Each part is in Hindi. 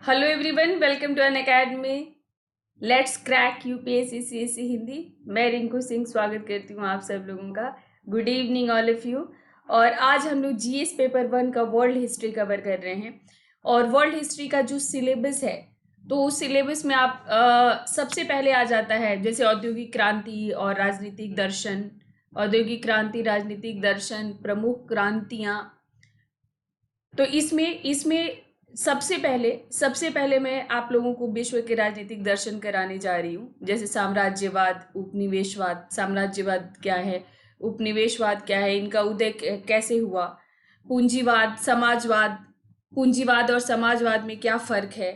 Hello everyone, welcome to Unacademy. Let's crack UPSC CSC Hindi. मैं रिंकू सिंह स्वागत करती हूँ आप सब लोगों का। Good evening all of you. और आज हम लोग जीएस पेपर 1 का वर्ल्ड हिस्ट्री कवर कर रहे हैं। और वर्ल्ड हिस्ट्री का जो सिलेबस है, तो उस सिलेबस में आप सबसे पहले आ जाता है जैसे औद्योगिक क्रांति और राजनीतिक दर्शन। औद्योगिक क्रांति, राजनीतिक दर्शन, प्रमुख क्रांतियाँ। तो इसमें इसमें सबसे पहले मैं आप लोगों को विश्व के राजनीतिक दर्शन कराने जा रही हूँ। जैसे साम्राज्यवाद, उपनिवेशवाद। साम्राज्यवाद क्या है, उपनिवेशवाद क्या है, इनका उदय कैसे हुआ, पूंजीवाद, समाजवाद। पूंजीवाद और समाजवाद में क्या फर्क है,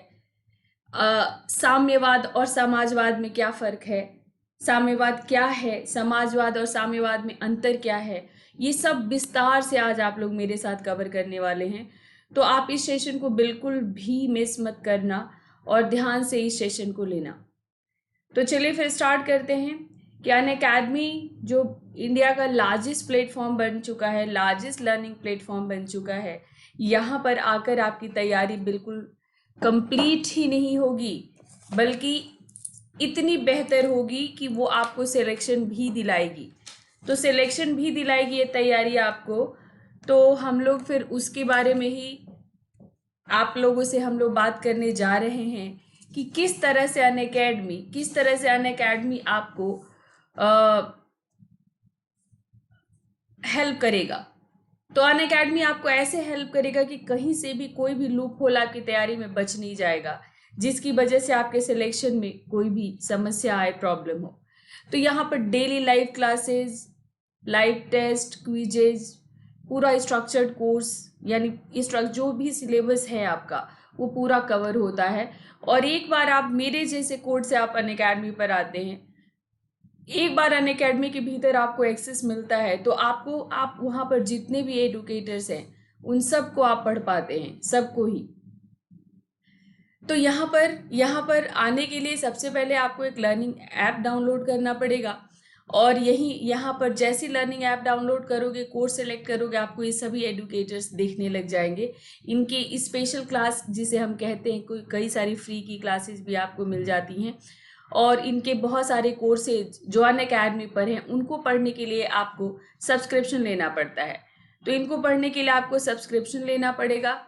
साम्यवाद और समाजवाद में क्या फर्क है, साम्यवाद क्या है, समाजवाद और साम्यवाद में अंतर क्या है। ये सब विस्तार से आज आप लोग मेरे साथ कवर करने वाले हैं। तो आप इस सेशन को बिल्कुल भी मिस मत करना और ध्यान से इस सेशन को लेना। तो चलिए फिर स्टार्ट करते हैं कि अनअकैडमी जो इंडिया का लार्जेस्ट प्लेटफॉर्म बन चुका है, लार्जेस्ट लर्निंग प्लेटफॉर्म बन चुका है, यहाँ पर आकर आपकी तैयारी बिल्कुल कंप्लीट ही नहीं होगी, बल्कि इतनी बेहतर होगी कि वो आपको सिलेक्शन भी दिलाएगी। तो सिलेक्शन भी दिलाएगी ये तैयारी आपको। तो हम लोग फिर उसके बारे में ही आप लोगों से हम लोग बात करने जा रहे हैं कि किस तरह से अनअकैडमी आपको हेल्प करेगा। तो अनअकैडमी आपको ऐसे हेल्प करेगा कि कहीं से भी कोई भी लूप होल आपकी तैयारी में बच नहीं जाएगा, जिसकी वजह से आपके सिलेक्शन में कोई भी समस्या आए, प्रॉब्लम हो। तो यहाँ पर daily live classes, live test, quizzes, पूरा स्ट्रक्चर्ड कोर्स, यानी जो भी सिलेबस है आपका वो पूरा कवर होता है। और एक बार आप मेरे जैसे कोर्स से आप अनअकैडमी पर आते हैं, एक बार अनअकैडमी के भीतर आपको एक्सेस मिलता है, तो आप वहाँ पर जितने भी एडुकेटर्स हैं उन सबको आप पढ़ पाते हैं, सबको ही। तो यहाँ पर आने के लिए सबसे पहले आपको एक लर्निंग ऐप डाउनलोड करना पड़ेगा। और यहाँ पर जैसी लर्निंग ऐप डाउनलोड करोगे, कोर्स सेलेक्ट करोगे, आपको ये सभी एडुकेटर्स देखने लग जाएंगे। इनके स्पेशल क्लास जिसे हम कहते हैं, कोई कई सारी फ्री की क्लासेस भी आपको मिल जाती हैं। और इनके बहुत सारे कोर्सेज जो अनअकैडमी पर हैं, उनको पढ़ने के लिए आपको सब्सक्रिप्शन लेना पड़ता है। तो इनको पढ़ने के लिए आपको सब्सक्रिप्शन लेना पड़ेगा।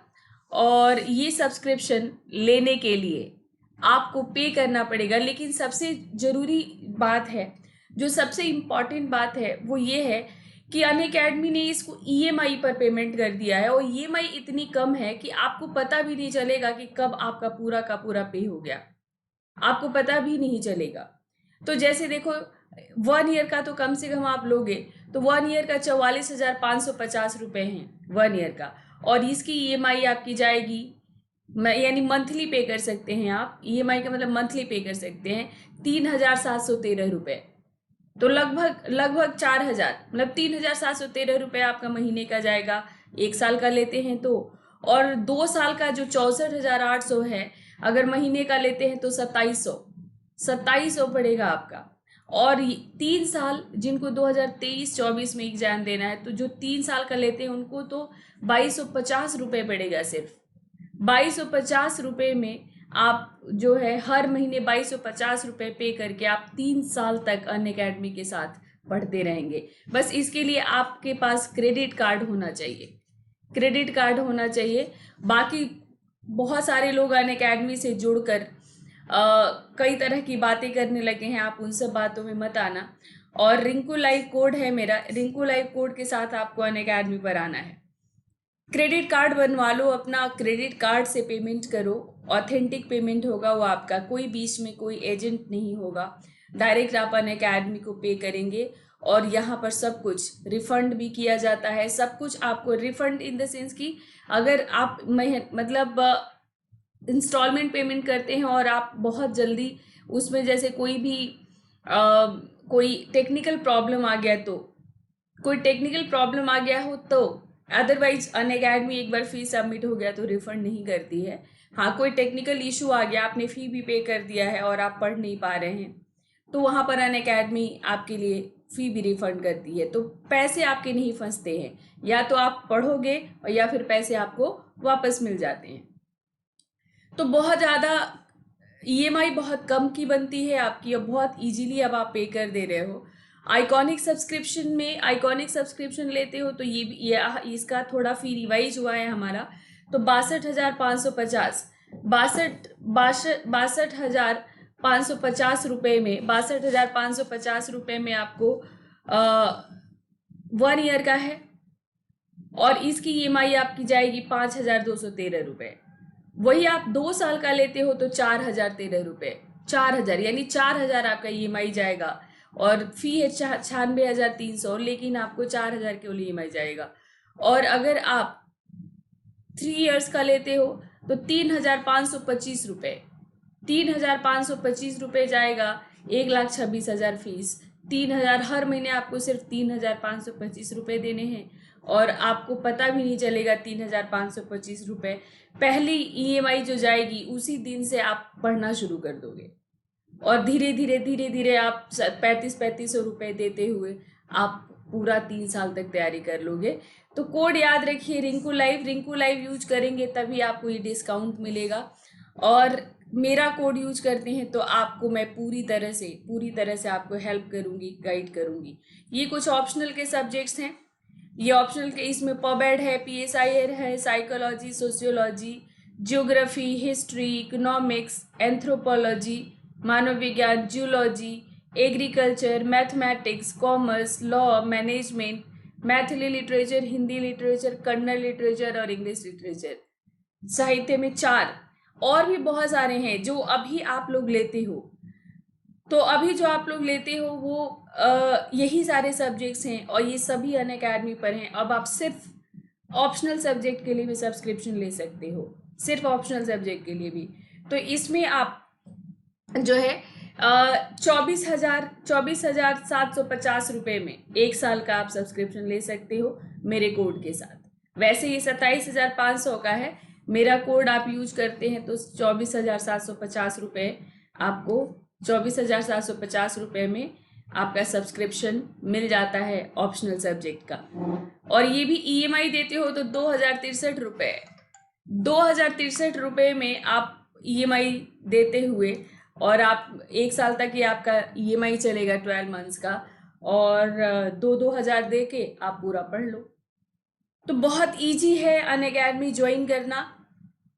और ये सब्सक्रिप्शन लेने के लिए आपको पे करना पड़ेगा। लेकिन सबसे ज़रूरी बात है, जो सबसे इम्पॉर्टेंट बात है, वो ये है कि अनअकैडमी ने इसको ईएमआई पर पेमेंट कर दिया है। और ईएमआई इतनी कम है कि आपको पता भी नहीं चलेगा कि कब आपका पूरा का पूरा पे हो गया, आपको पता भी नहीं चलेगा। तो जैसे देखो, 1 ईयर का तो कम से कम आप लोगे तो 1 ईयर का 44,550 रुपये है 1 ईयर का। और इसकी ईएमआई आपकी जाएगी, यानी मंथली पे कर सकते हैं आप। ईएमआई का मतलब मंथली पे कर सकते हैं 3,713 रुपये। तो लगभग लगभग 4,000, मतलब 3,713 रुपये आपका महीने का जाएगा, 1 साल का लेते हैं तो। और 2 साल का जो 64,800 है, अगर महीने का लेते हैं तो 2,700 पड़ेगा आपका। और 3 साल जिनको 2023-24 में एग्जाम देना है, तो जो 3 साल का लेते हैं उनको तो 2,250 रुपये पड़ेगा। सिर्फ 2,250 रुपये में आप जो है हर महीने 2,250 रुपये पे करके आप 3 साल तक अनअकैडमी के साथ पढ़ते रहेंगे। बस इसके लिए आपके पास क्रेडिट कार्ड होना चाहिए, क्रेडिट कार्ड होना चाहिए। बाकी बहुत सारे लोग अनअकैडमी से जुड़कर कई तरह की बातें करने लगे हैं, आप उन सब बातों में मत आना। और रिंकू लाइव कोड है मेरा, रिंकू लाइव कोड के साथ आपको अनअकैडमी पर आना है। क्रेडिट कार्ड बनवा लो अपना, क्रेडिट कार्ड से पेमेंट करो, ऑथेंटिक पेमेंट होगा वो आपका, कोई बीच में कोई एजेंट नहीं होगा, डायरेक्ट आप अनअकैडमी को पे करेंगे। और यहाँ पर सब कुछ रिफंड भी किया जाता है, सब कुछ आपको रिफंड इन द सेंस कि अगर आप मतलब इंस्टॉलमेंट पेमेंट करते हैं और आप बहुत जल्दी उसमें जैसे कोई टेक्निकल प्रॉब्लम आ गया, तो कोई टेक्निकल प्रॉब्लम आ गया हो तो, अदरवाइज अनअकैडमी एक बार फी सबमिट हो गया तो रिफंड नहीं करती है। हाँ, कोई टेक्निकल इशू आ गया, आपने फी भी पे कर दिया है और आप पढ़ नहीं पा रहे हैं, तो वहाँ पर अनअकैडमी आपके लिए फी भी रिफंड करती है। तो पैसे आपके नहीं फंसते हैं, या तो आप पढ़ोगे और या फिर पैसे आपको वापस मिल जाते हैं। तो बहुत ज़्यादा ईएमआई बहुत कम की बनती है आपकी, अब बहुत इजीली अब आप पे कर दे रहे हो। आइकॉनिक सब्सक्रिप्शन लेते हो तो इसका थोड़ा फी रिवाइज हुआ है हमारा, तो 62,550 62,550 रुपये में आपको 1 ईयर का है, और इसकी ईएमआई आपकी जाएगी 5,213 रुपये। वही आप 2 साल का लेते हो तो 4,013 रुपये, 4,000 यानी 4,000 आपका ईएमआई जाएगा, और फी है 96,300, लेकिन आपको 4,000 केवल ईएमआई जाएगा। और अगर आप 3 इयर्स का लेते हो तो 3,525 रुपये, 3,525 रुपये जाएगा, 1,26,000 फीस, 3,000 हर महीने आपको सिर्फ 3,525 रुपये देने हैं, और आपको पता भी नहीं चलेगा 3,525 रुपये। पहली ईएमआई जो जाएगी उसी दिन से आप पढ़ना शुरू कर दोगे, और धीरे धीरे आप 3500 रुपये देते हुए आप पूरा 3 साल तक तैयारी कर लोगे। तो कोड याद रखिए, रिंकू लाइव यूज करेंगे तभी आपको ये डिस्काउंट मिलेगा, और मेरा कोड यूज करते हैं तो आपको मैं पूरी तरह से आपको हेल्प करूंगी, गाइड करूंगी। ये कुछ ऑप्शनल के सब्जेक्ट्स हैं, ये ऑप्शनल के इसमें पबेड है, पीएसआईआर है, psychology, sociology, geography, history, economics, anthropology, मानव विज्ञान, zoology, agriculture, mathematics, commerce, law, management, Maithili literature, Hindi literature, Kannada literature और इंग्लिश लिटरेचर। साहित्य में 4 और भी बहुत सारे हैं जो अभी आप लोग लेते हो। तो अभी जो आप लोग लेते हो वो यही सारे सब्जेक्ट्स हैं, और ये सभी अनअकैडमी पर हैं। अब आप सिर्फ ऑप्शनल सब्जेक्ट के लिए भी सब्सक्रिप्शन ले सकते हो, सिर्फ ऑप्शनल सब्जेक्ट के लिए भी। तो इसमें आप जो है 24,750 रुपये में 1 साल का आप सब्सक्रिप्शन ले सकते हो मेरे कोड के साथ। वैसे ये 27,500 का है, मेरा कोड आप यूज करते हैं तो 24,750 रुपये आपको 24,750 में आपका सब्सक्रिप्शन मिल जाता है ऑप्शनल सब्जेक्ट का। और ये भी ईएमआई देते हो तो 2,063 रुपये में आप ईएमआई देते हुए, और आप 1 साल तक ही आपका ईएमआई चलेगा 12 मंथ्स का, और 2,000 दे के आप पूरा पढ़ लो। तो बहुत इजी है अनअकैडमी ज्वाइन करना।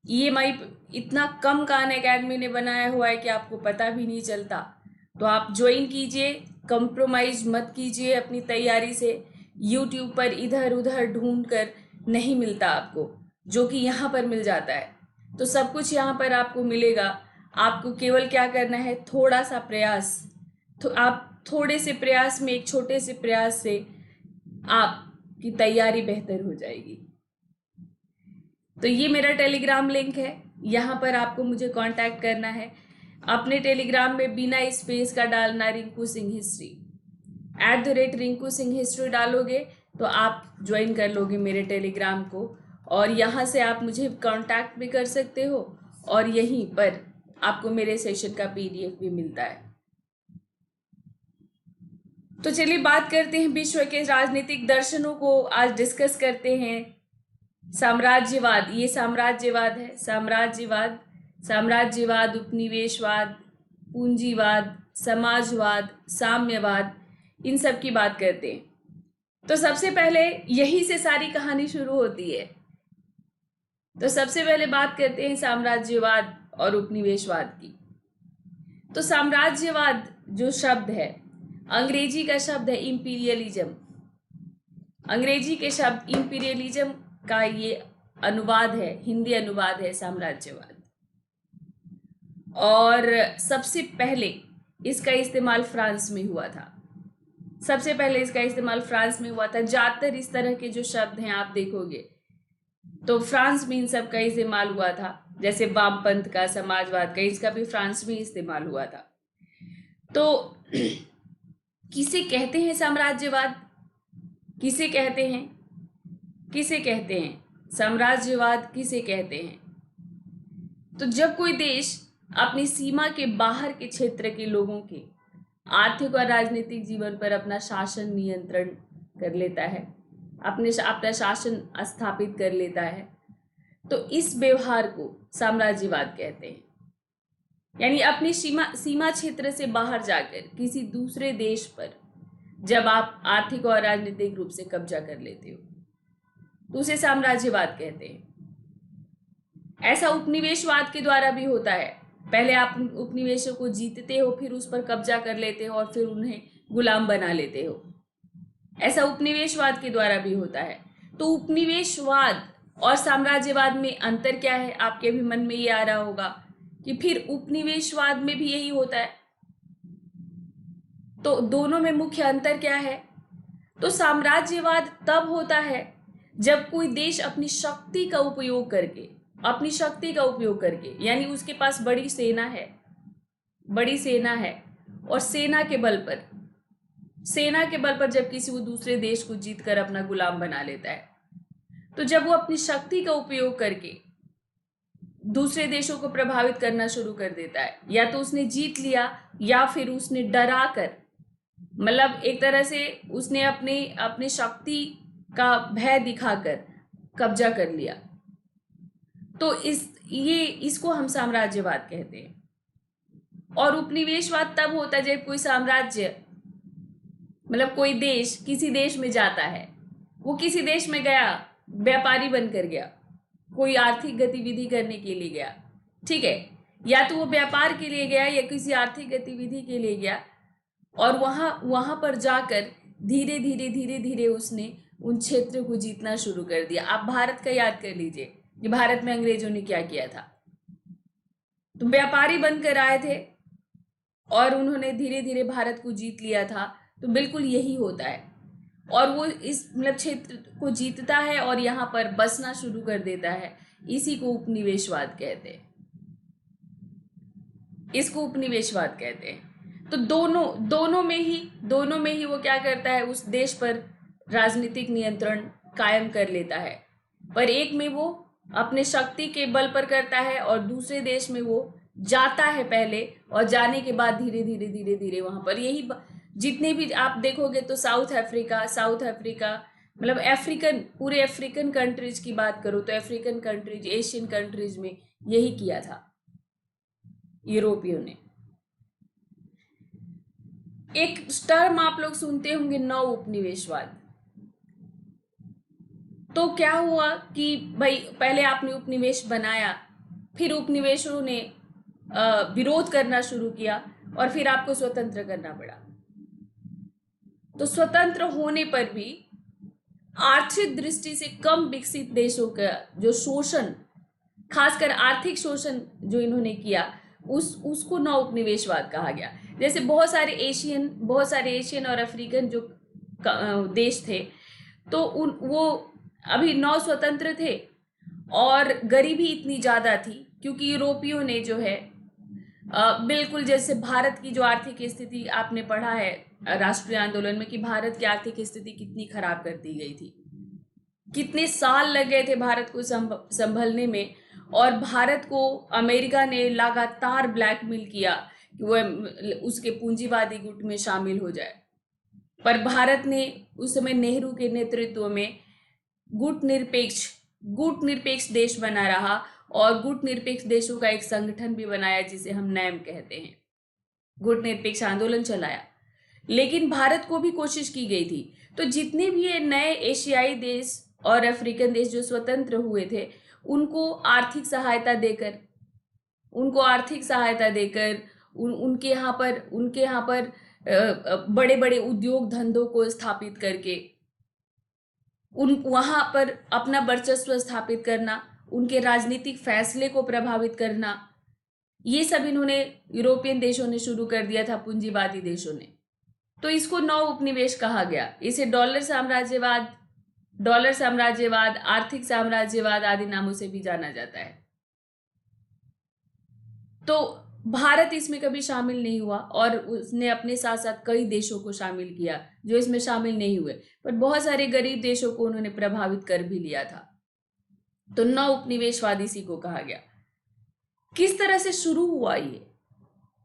ईएमआई इतना कम का अनअकैडमी ने बनाया हुआ है कि आपको पता भी नहीं चलता। तो आप ज्वाइन कीजिए, कंप्रोमाइज मत कीजिए अपनी तैयारी से। यूट्यूब पर इधर उधर ढूंढ कर नहीं मिलता आपको, जो कि यहाँ पर मिल जाता है। तो सब कुछ यहाँ पर आपको मिलेगा। आपको केवल क्या करना है, थोड़ा सा प्रयास। तो आप थोड़े से प्रयास में, एक छोटे से प्रयास से आपकी तैयारी बेहतर हो जाएगी। तो ये मेरा टेलीग्राम लिंक है, यहाँ पर आपको मुझे कांटेक्ट करना है। अपने टेलीग्राम में बिना स्पेस का डालना रिंकू सिंह हिस्ट्री, @रिंकू सिंह हिस्ट्री डालोगे तो आप ज्वाइन कर लोगे मेरे टेलीग्राम को, और यहाँ से आप मुझे कांटेक्ट भी कर सकते हो, और यहीं पर आपको मेरे सेशन का पीडीएफ भी मिलता है। तो चलिए बात करते हैं विश्व के राजनीतिक दर्शनों को, आज डिस्कस करते हैं। साम्राज्यवाद, ये साम्राज्यवाद है। साम्राज्यवाद, उपनिवेशवाद, पूंजीवाद, समाजवाद, साम्यवाद, इन सब की बात करते हैं। तो सबसे पहले यही से सारी कहानी शुरू होती है। तो सबसे पहले बात करते हैं साम्राज्यवाद और उपनिवेशवाद की। तो साम्राज्यवाद जो शब्द है, अंग्रेजी का शब्द है इंपीरियलिज्म। अंग्रेजी के शब्द इंपीरियलिज्म का ये अनुवाद है, हिंदी अनुवाद है साम्राज्यवाद। और सबसे पहले इसका इस्तेमाल फ्रांस में हुआ था। ज्यादातर इस तरह के जो शब्द हैं आप देखोगे तो फ्रांस में इन सब का इस्तेमाल हुआ था। जैसे वामपंथ का, समाजवाद का, इसका भी फ्रांस में इस्तेमाल हुआ था। तो किसे कहते हैं साम्राज्यवाद? किसे कहते हैं साम्राज्यवाद? किसे कहते हैं? तो जब कोई देश अपनी सीमा के बाहर के क्षेत्र के लोगों के आर्थिक और राजनीतिक जीवन पर अपना शासन नियंत्रण कर लेता है, अपना शासन स्थापित कर लेता है, तो इस व्यवहार को साम्राज्यवाद कहते हैं। यानी अपनी सीमा क्षेत्र से बाहर जाकर किसी दूसरे देश पर जब आप आर्थिक और राजनीतिक रूप से कब्जा कर लेते हो तो उसे साम्राज्यवाद कहते हैं। ऐसा उपनिवेशवाद के द्वारा भी होता है। पहले आप उपनिवेशों को जीतते हो, फिर उस पर कब्जा कर लेते हो और फिर उन्हें गुलाम बना लेते हो। ऐसा उपनिवेशवाद के द्वारा भी होता है। तो उपनिवेशवाद और साम्राज्यवाद में अंतर क्या है? आपके भी मन में ये आ रहा होगा कि फिर उपनिवेशवाद में भी यही होता है। तो दोनों में मुख्य अंतर क्या है? तो साम्राज्यवाद तब होता है जब कोई देश अपनी शक्ति का उपयोग करके यानी उसके पास बड़ी सेना है और सेना के बल पर जब किसी वो दूसरे देश को जीतकर अपना गुलाम बना लेता है, तो जब वो अपनी शक्ति का उपयोग करके दूसरे देशों को प्रभावित करना शुरू कर देता है, या तो उसने जीत लिया या फिर उसने डरा कर, मतलब एक तरह से उसने अपनी शक्ति का भय दिखाकर कब्जा कर लिया, तो इसको हम साम्राज्यवाद कहते हैं। और उपनिवेशवाद तब होता है जब कोई साम्राज्य, मतलब कोई देश किसी देश में जाता है, वो किसी देश में गया, व्यापारी बनकर गया, कोई आर्थिक गतिविधि करने के लिए गया, ठीक है, या तो वो व्यापार के लिए गया या किसी आर्थिक गतिविधि के लिए गया, और वहां पर जाकर धीरे धीरे उसने उन क्षेत्रों को जीतना शुरू कर दिया। आप भारत का याद कर लीजिए कि भारत में अंग्रेजों ने क्या किया था। तो व्यापारी बनकर आए थे और उन्होंने धीरे धीरे भारत को जीत लिया था। तो बिल्कुल यही होता है, और वो इस मतलब क्षेत्र को जीतता है और यहाँ पर बसना शुरू कर देता है। इसी को उपनिवेशवाद कहते हैं, इसको उपनिवेशवाद कहते हैं। तो दोनों में ही वो क्या करता है, उस देश पर राजनीतिक नियंत्रण कायम कर लेता है। पर एक में वो अपने शक्ति के बल पर करता है और दूसरे देश में वो जाता है पहले, और जाने के बाद धीरे धीरे वहां पर यही जितने भी आप देखोगे तो साउथ अफ्रीका मतलब पूरे अफ्रीकन कंट्रीज की बात करो तो अफ्रीकन कंट्रीज, एशियन कंट्रीज में यही किया था यूरोपियों ने। एक टर्म आप लोग सुनते होंगे, नव उपनिवेशवाद। तो क्या हुआ कि भाई पहले आपने उपनिवेश बनाया, फिर उपनिवेशों ने विरोध करना शुरू किया और फिर आपको स्वतंत्र करना पड़ा। तो स्वतंत्र होने पर भी आर्थिक दृष्टि से कम विकसित देशों का जो शोषण, खासकर आर्थिक शोषण जो इन्होंने किया, उसको नव उपनिवेशवाद कहा गया। जैसे बहुत सारे एशियन और अफ्रीकन जो देश थे, तो वो अभी नव स्वतंत्र थे और गरीबी इतनी ज्यादा थी क्योंकि यूरोपियों ने जो है बिल्कुल जैसे भारत की जो आर्थिक स्थिति आपने पढ़ा है राष्ट्रीय आंदोलन में कि भारत की आर्थिक स्थिति कितनी खराब कर दी गई थी, कितने साल लग गए थे भारत को संभलने में, और भारत को अमेरिका ने लगातार ब्लैकमेल किया कि वह उसके पूंजीवादी गुट में शामिल हो जाए। पर भारत ने उस समय नेहरू के नेतृत्व में गुट निरपेक्ष देश बना रहा और गुट निरपेक्ष देशों का एक संगठन भी बनाया जिसे हम नैम कहते हैं। गुट निरपेक्ष आंदोलन चलाया, लेकिन भारत को भी कोशिश की गई थी। तो जितने भी ये नए एशियाई देश और अफ्रीकन देश जो स्वतंत्र हुए थे, उनको आर्थिक सहायता देकर उनके यहाँ पर बड़े बड़े उद्योग धंधों को स्थापित करके वहां पर अपना वर्चस्व स्थापित करना, उनके राजनीतिक फैसले को प्रभावित करना, ये सब इन्होंने यूरोपियन देशों ने शुरू कर दिया था, पूंजीवादी देशों ने। तो इसको नव उपनिवेश कहा गया। इसे डॉलर साम्राज्यवाद, आर्थिक साम्राज्यवाद आदि नामों से भी जाना जाता है। तो भारत इसमें कभी शामिल नहीं हुआ और उसने अपने साथ साथ कई देशों को शामिल किया जो इसमें शामिल नहीं हुए, पर बहुत सारे गरीब देशों को उन्होंने प्रभावित कर भी लिया था। तो नव उपनिवेशवाद इसी को कहा गया। किस तरह से शुरू हुआ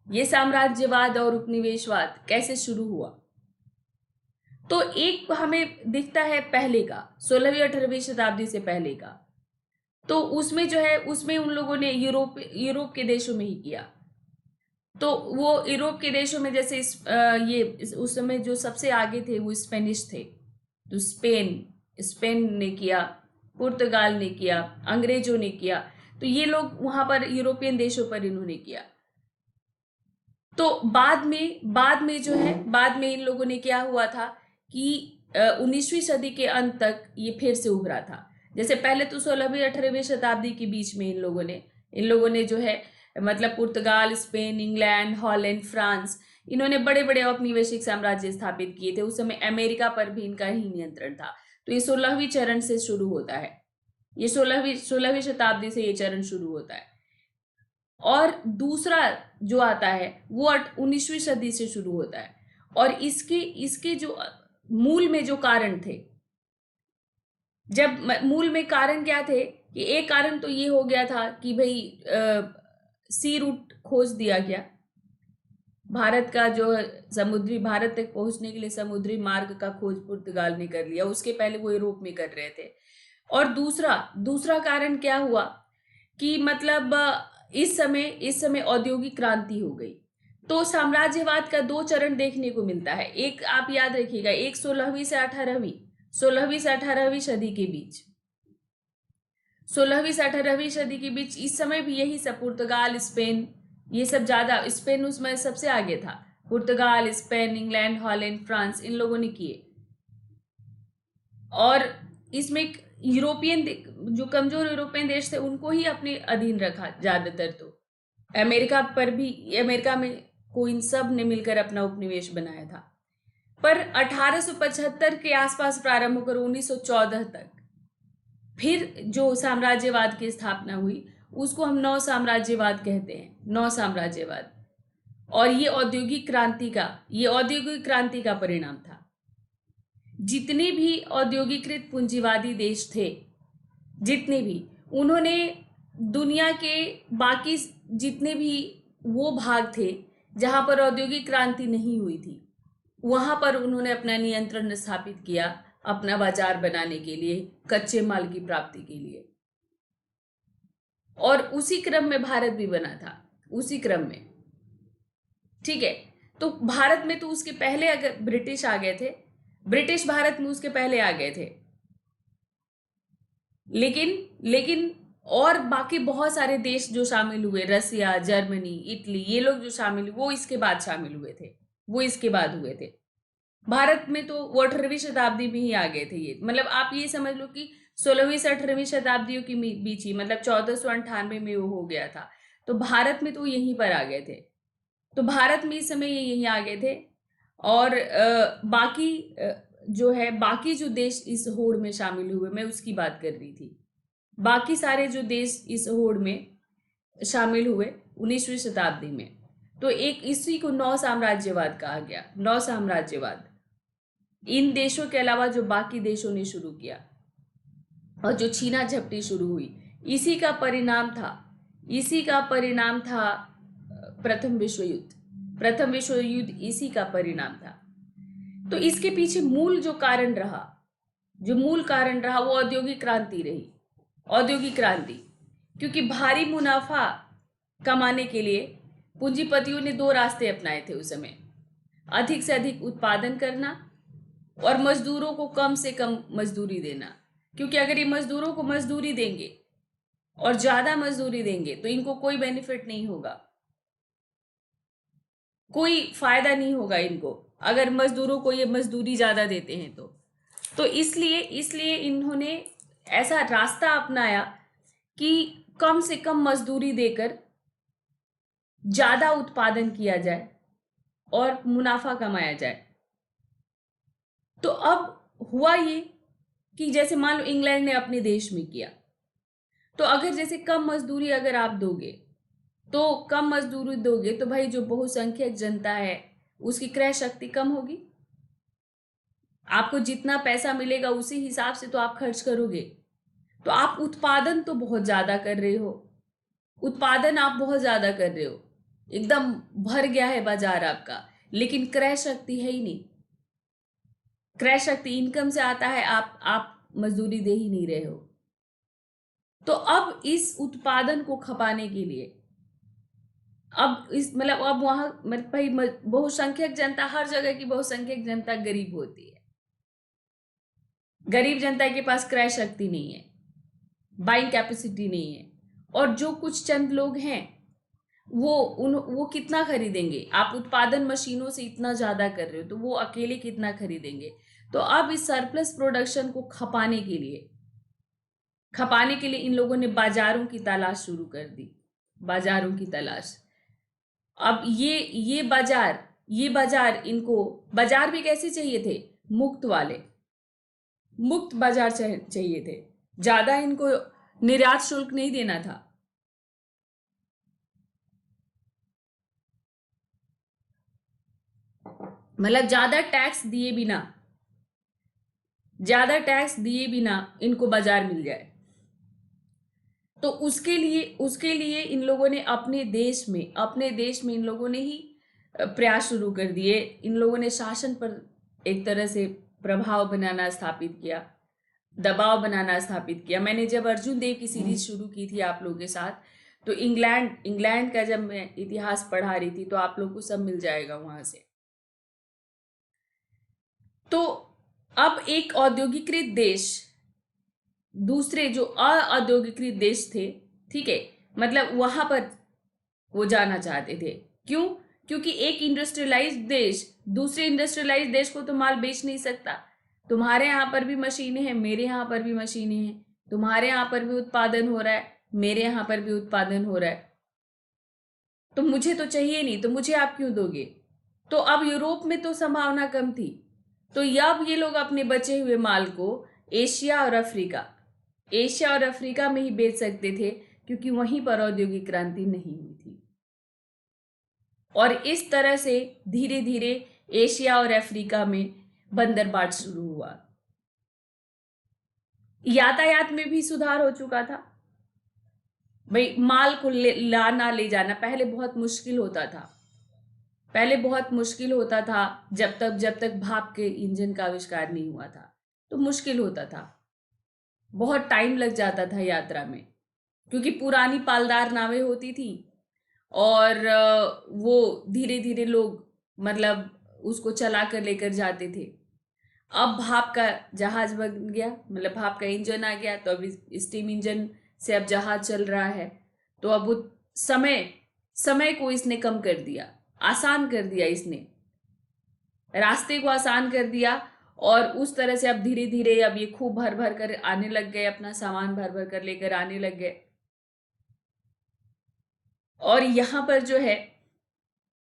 ये साम्राज्यवाद और उपनिवेशवाद कैसे शुरू हुआ? तो एक हमें दिखता है पहले का, 16वीं 18वीं शताब्दी से पहले का। तो उसमें जो है, उसमें उन लोगों ने यूरोप यूरोप के देशों में ही किया। तो वो यूरोप के देशों में जैसे उस समय जो सबसे आगे थे वो स्पेनिश थे। तो स्पेन ने किया, पुर्तगाल ने किया, अंग्रेजों ने किया। तो ये लोग वहां पर यूरोपियन देशों पर इन्होंने किया। तो बाद में जो है, बाद में इन लोगों ने क्या हुआ था कि 19वीं सदी के अंत तक ये फिर से उभरा था। जैसे पहले तो 16वीं 18वीं शताब्दी के बीच में इन लोगों ने जो है, मतलब पुर्तगाल, स्पेन, इंग्लैंड, हॉलैंड, फ्रांस, इन्होंने बड़े बड़े औपनिवेशिक साम्राज्य स्थापित किए थे। उस समय अमेरिका पर भी इनका ही नियंत्रण था। तो ये 16वीं चरण से शुरू होता है। ये 16वीं शताब्दी से ये चरण शुरू होता है। और दूसरा जो आता है वो 19वीं सदी से शुरू होता है। और इसके इसके जो मूल में जो कारण थे, मूल में कारण क्या थे कि एक कारण तो ये हो गया था कि भाई सी रूट खोज दिया गया। भारत का जो समुद्री, भारत तक पहुंचने के लिए समुद्री मार्ग का खोज पुर्तगाल ने कर लिया। उसके पहले वो यूरोप में कर रहे थे। और दूसरा दूसरा कारण क्या हुआ कि मतलब इस समय औद्योगिक क्रांति हो गई। तो साम्राज्यवाद का दो चरण देखने को मिलता है। एक आप याद रखिएगा, एक 16वीं से 18वीं सदी के बीच, 16वीं से 18वीं सदी के बीच इस समय भी यही सब पुर्तगाल, स्पेन, ये सब ज्यादा, स्पेन उसमें सबसे आगे था। पुर्तगाल, स्पेन, इंग्लैंड, हॉलैंड, फ्रांस, इन लोगों ने किए। और इसमें यूरोपियन, जो कमजोर यूरोपियन देश थे उनको ही अपने अधीन रखा ज्यादातर। तो अमेरिका में को इन सब ने मिलकर अपना उपनिवेश बनाया था। पर 1875 के आसपास प्रारंभ होकर 1914 तक फिर जो साम्राज्यवाद की स्थापना हुई उसको हम नव साम्राज्यवाद कहते हैं, नव साम्राज्यवाद। और ये औद्योगिक क्रांति का परिणाम था। जितने भी औद्योगिकृत पूंजीवादी देश थे, जितने भी, उन्होंने दुनिया के बाकी जितने भी वो भाग थे जहां पर औद्योगिक क्रांति नहीं हुई थी, वहां पर उन्होंने अपना नियंत्रण स्थापित किया, अपना बाजार बनाने के लिए, कच्चे माल की प्राप्ति के लिए। और उसी क्रम में भारत भी बना था, उसी क्रम में। ठीक है। तो भारत में तो उसके पहले अगर ब्रिटिश आ गए थे, ब्रिटिश भारत में उसके पहले आ गए थे। लेकिन और बाकी बहुत सारे देश जो शामिल हुए, रसिया, जर्मनी, इटली, ये लोग जो शामिल हुए वो इसके बाद शामिल हुए थे, वो इसके बाद हुए थे। भारत में तो वो 18वीं शताब्दी में ही आ गए थे। ये मतलब आप ये समझ लो कि 16वीं से 18वीं शताब्दियों के बीच ही, मतलब 1498 में वो हो गया था। तो भारत में तो यहीं पर आ गए थे। तो भारत में इस समय ये यहीं आ गए थे। और बाकी जो देश इस होड़ में शामिल हुए, मैं उसकी बात कर रही थी। बाकी सारे जो देश इस होड़ में शामिल हुए 19वीं शताब्दी में, तो एक इसी को नौ साम्राज्यवाद कहा गया, नौ साम्राज्यवाद। इन देशों के अलावा जो बाकी देशों ने शुरू किया और जो छीना झपटी शुरू हुई, इसी का परिणाम था प्रथम विश्व युद्ध। प्रथम विश्व युद्ध इसी का परिणाम था। तो इसके पीछे मूल कारण रहा वो औद्योगिक क्रांति रही। औद्योगिक क्रांति, क्योंकि भारी मुनाफा कमाने के लिए पूंजीपतियों ने दो रास्ते अपनाए थे उस समय। अधिक से अधिक उत्पादन करना और मजदूरों को कम से कम मजदूरी देना। क्योंकि अगर ये मजदूरों को मजदूरी देंगे और ज्यादा मजदूरी देंगे तो इनको कोई बेनिफिट नहीं होगा, कोई फायदा नहीं होगा इनको, अगर मजदूरों को ये मजदूरी ज्यादा देते हैं तो इसलिए इन्होंने ऐसा रास्ता अपनाया कि कम से कम मजदूरी देकर ज्यादा उत्पादन किया जाए और मुनाफा कमाया जाए। तो अब हुआ ये कि जैसे मान लो इंग्लैंड ने अपने देश में किया, तो अगर जैसे कम मजदूरी अगर आप दोगे, तो भाई जो बहुसंख्यक जनता है उसकी क्रय शक्ति कम होगी। आपको जितना पैसा मिलेगा उसी हिसाब से तो आप खर्च करोगे। तो आप उत्पादन तो बहुत ज्यादा कर रहे हो, एकदम भर गया है बाजार आपका, लेकिन क्रय शक्ति है ही नहीं। क्रय शक्ति इनकम से आता है, आप मजदूरी दे ही नहीं रहे हो। तो अब इस उत्पादन को खपाने के लिए, अब इस मतलब अब वहां मतलब भाई बहुसंख्यक जनता, हर जगह की बहुसंख्यक जनता गरीब होती है। गरीब जनता के पास क्रय शक्ति नहीं है, बाइंग कैपेसिटी नहीं है, और जो कुछ चंद लोग हैं वो कितना खरीदेंगे? आप उत्पादन मशीनों से इतना ज्यादा कर रहे हो तो वो अकेले कितना खरीदेंगे? तो अब इस सरप्लस प्रोडक्शन को खपाने के लिए इन लोगों ने बाजारों की तलाश शुरू कर दी। बाजारों की तलाश। अब ये बाजार इनको, बाजार भी कैसे चाहिए थे? मुक्त वाले, मुक्त बाजार चाहिए थे। ज्यादा इनको निर्यात शुल्क नहीं देना था। मतलब ज्यादा टैक्स दिए बिना इनको बाजार मिल जाए। तो उसके लिए इन लोगों ने अपने देश में इन लोगों ने ही प्रयास शुरू कर दिए। इन लोगों ने शासन पर एक तरह से प्रभाव बनाना स्थापित किया, दबाव बनाना स्थापित किया। मैंने जब अर्जुन देव की सीरीज शुरू की थी आप लोगों के साथ, तो इंग्लैंड का जब मैं इतिहास पढ़ा रही थी, तो आप लोग को सब मिल जाएगा वहां से। तो अब एक औद्योगिकृत देश दूसरे जो अऔद्योगिकृत देश थे, ठीक है, मतलब वहां पर वो जाना चाहते थे। क्यों? क्योंकि एक इंडस्ट्रियलाइज्ड देश दूसरे इंडस्ट्रियलाइज्ड देश को तो माल बेच नहीं सकता। तुम्हारे यहाँ पर भी मशीनें हैं, मेरे यहाँ पर भी मशीनें हैं, तुम्हारे यहाँ पर भी उत्पादन हो रहा है, मेरे यहाँ पर भी उत्पादन हो रहा है, तो मुझे तो चाहिए नहीं, तो मुझे आप क्यों दोगे? तो अब यूरोप में तो संभावना कम थी, तो अब ये लोग अपने बचे हुए माल को एशिया और अफ्रीका में ही बेच सकते थे, क्योंकि वहीं पर औद्योगिक क्रांति नहीं हुई थी। और इस तरह से धीरे धीरे एशिया और अफ्रीका में बंदरबाट शुरू हुआ। यातायात में भी सुधार हो चुका था। भाई माल को लाना ले जाना पहले बहुत मुश्किल होता था। जब तक भाप के इंजन का आविष्कार नहीं हुआ था, तो मुश्किल होता था, बहुत टाइम लग जाता था यात्रा में, क्योंकि पुरानी पालदार नावें होती थी, और वो धीरे धीरे लोग मतलब उसको चला कर लेकर जाते थे। अब भाप का जहाज बन गया, मतलब भाप का इंजन आ गया, तो अब स्टीम इंजन से अब जहाज चल रहा है। तो अब वो समय समय को इसने कम कर दिया, आसान कर दिया, इसने रास्ते को आसान कर दिया। और उस तरह से अब धीरे धीरे अब ये खूब भर भर कर आने लग गए, अपना सामान भर भर कर लेकर आने लग गए। और यहाँ पर जो है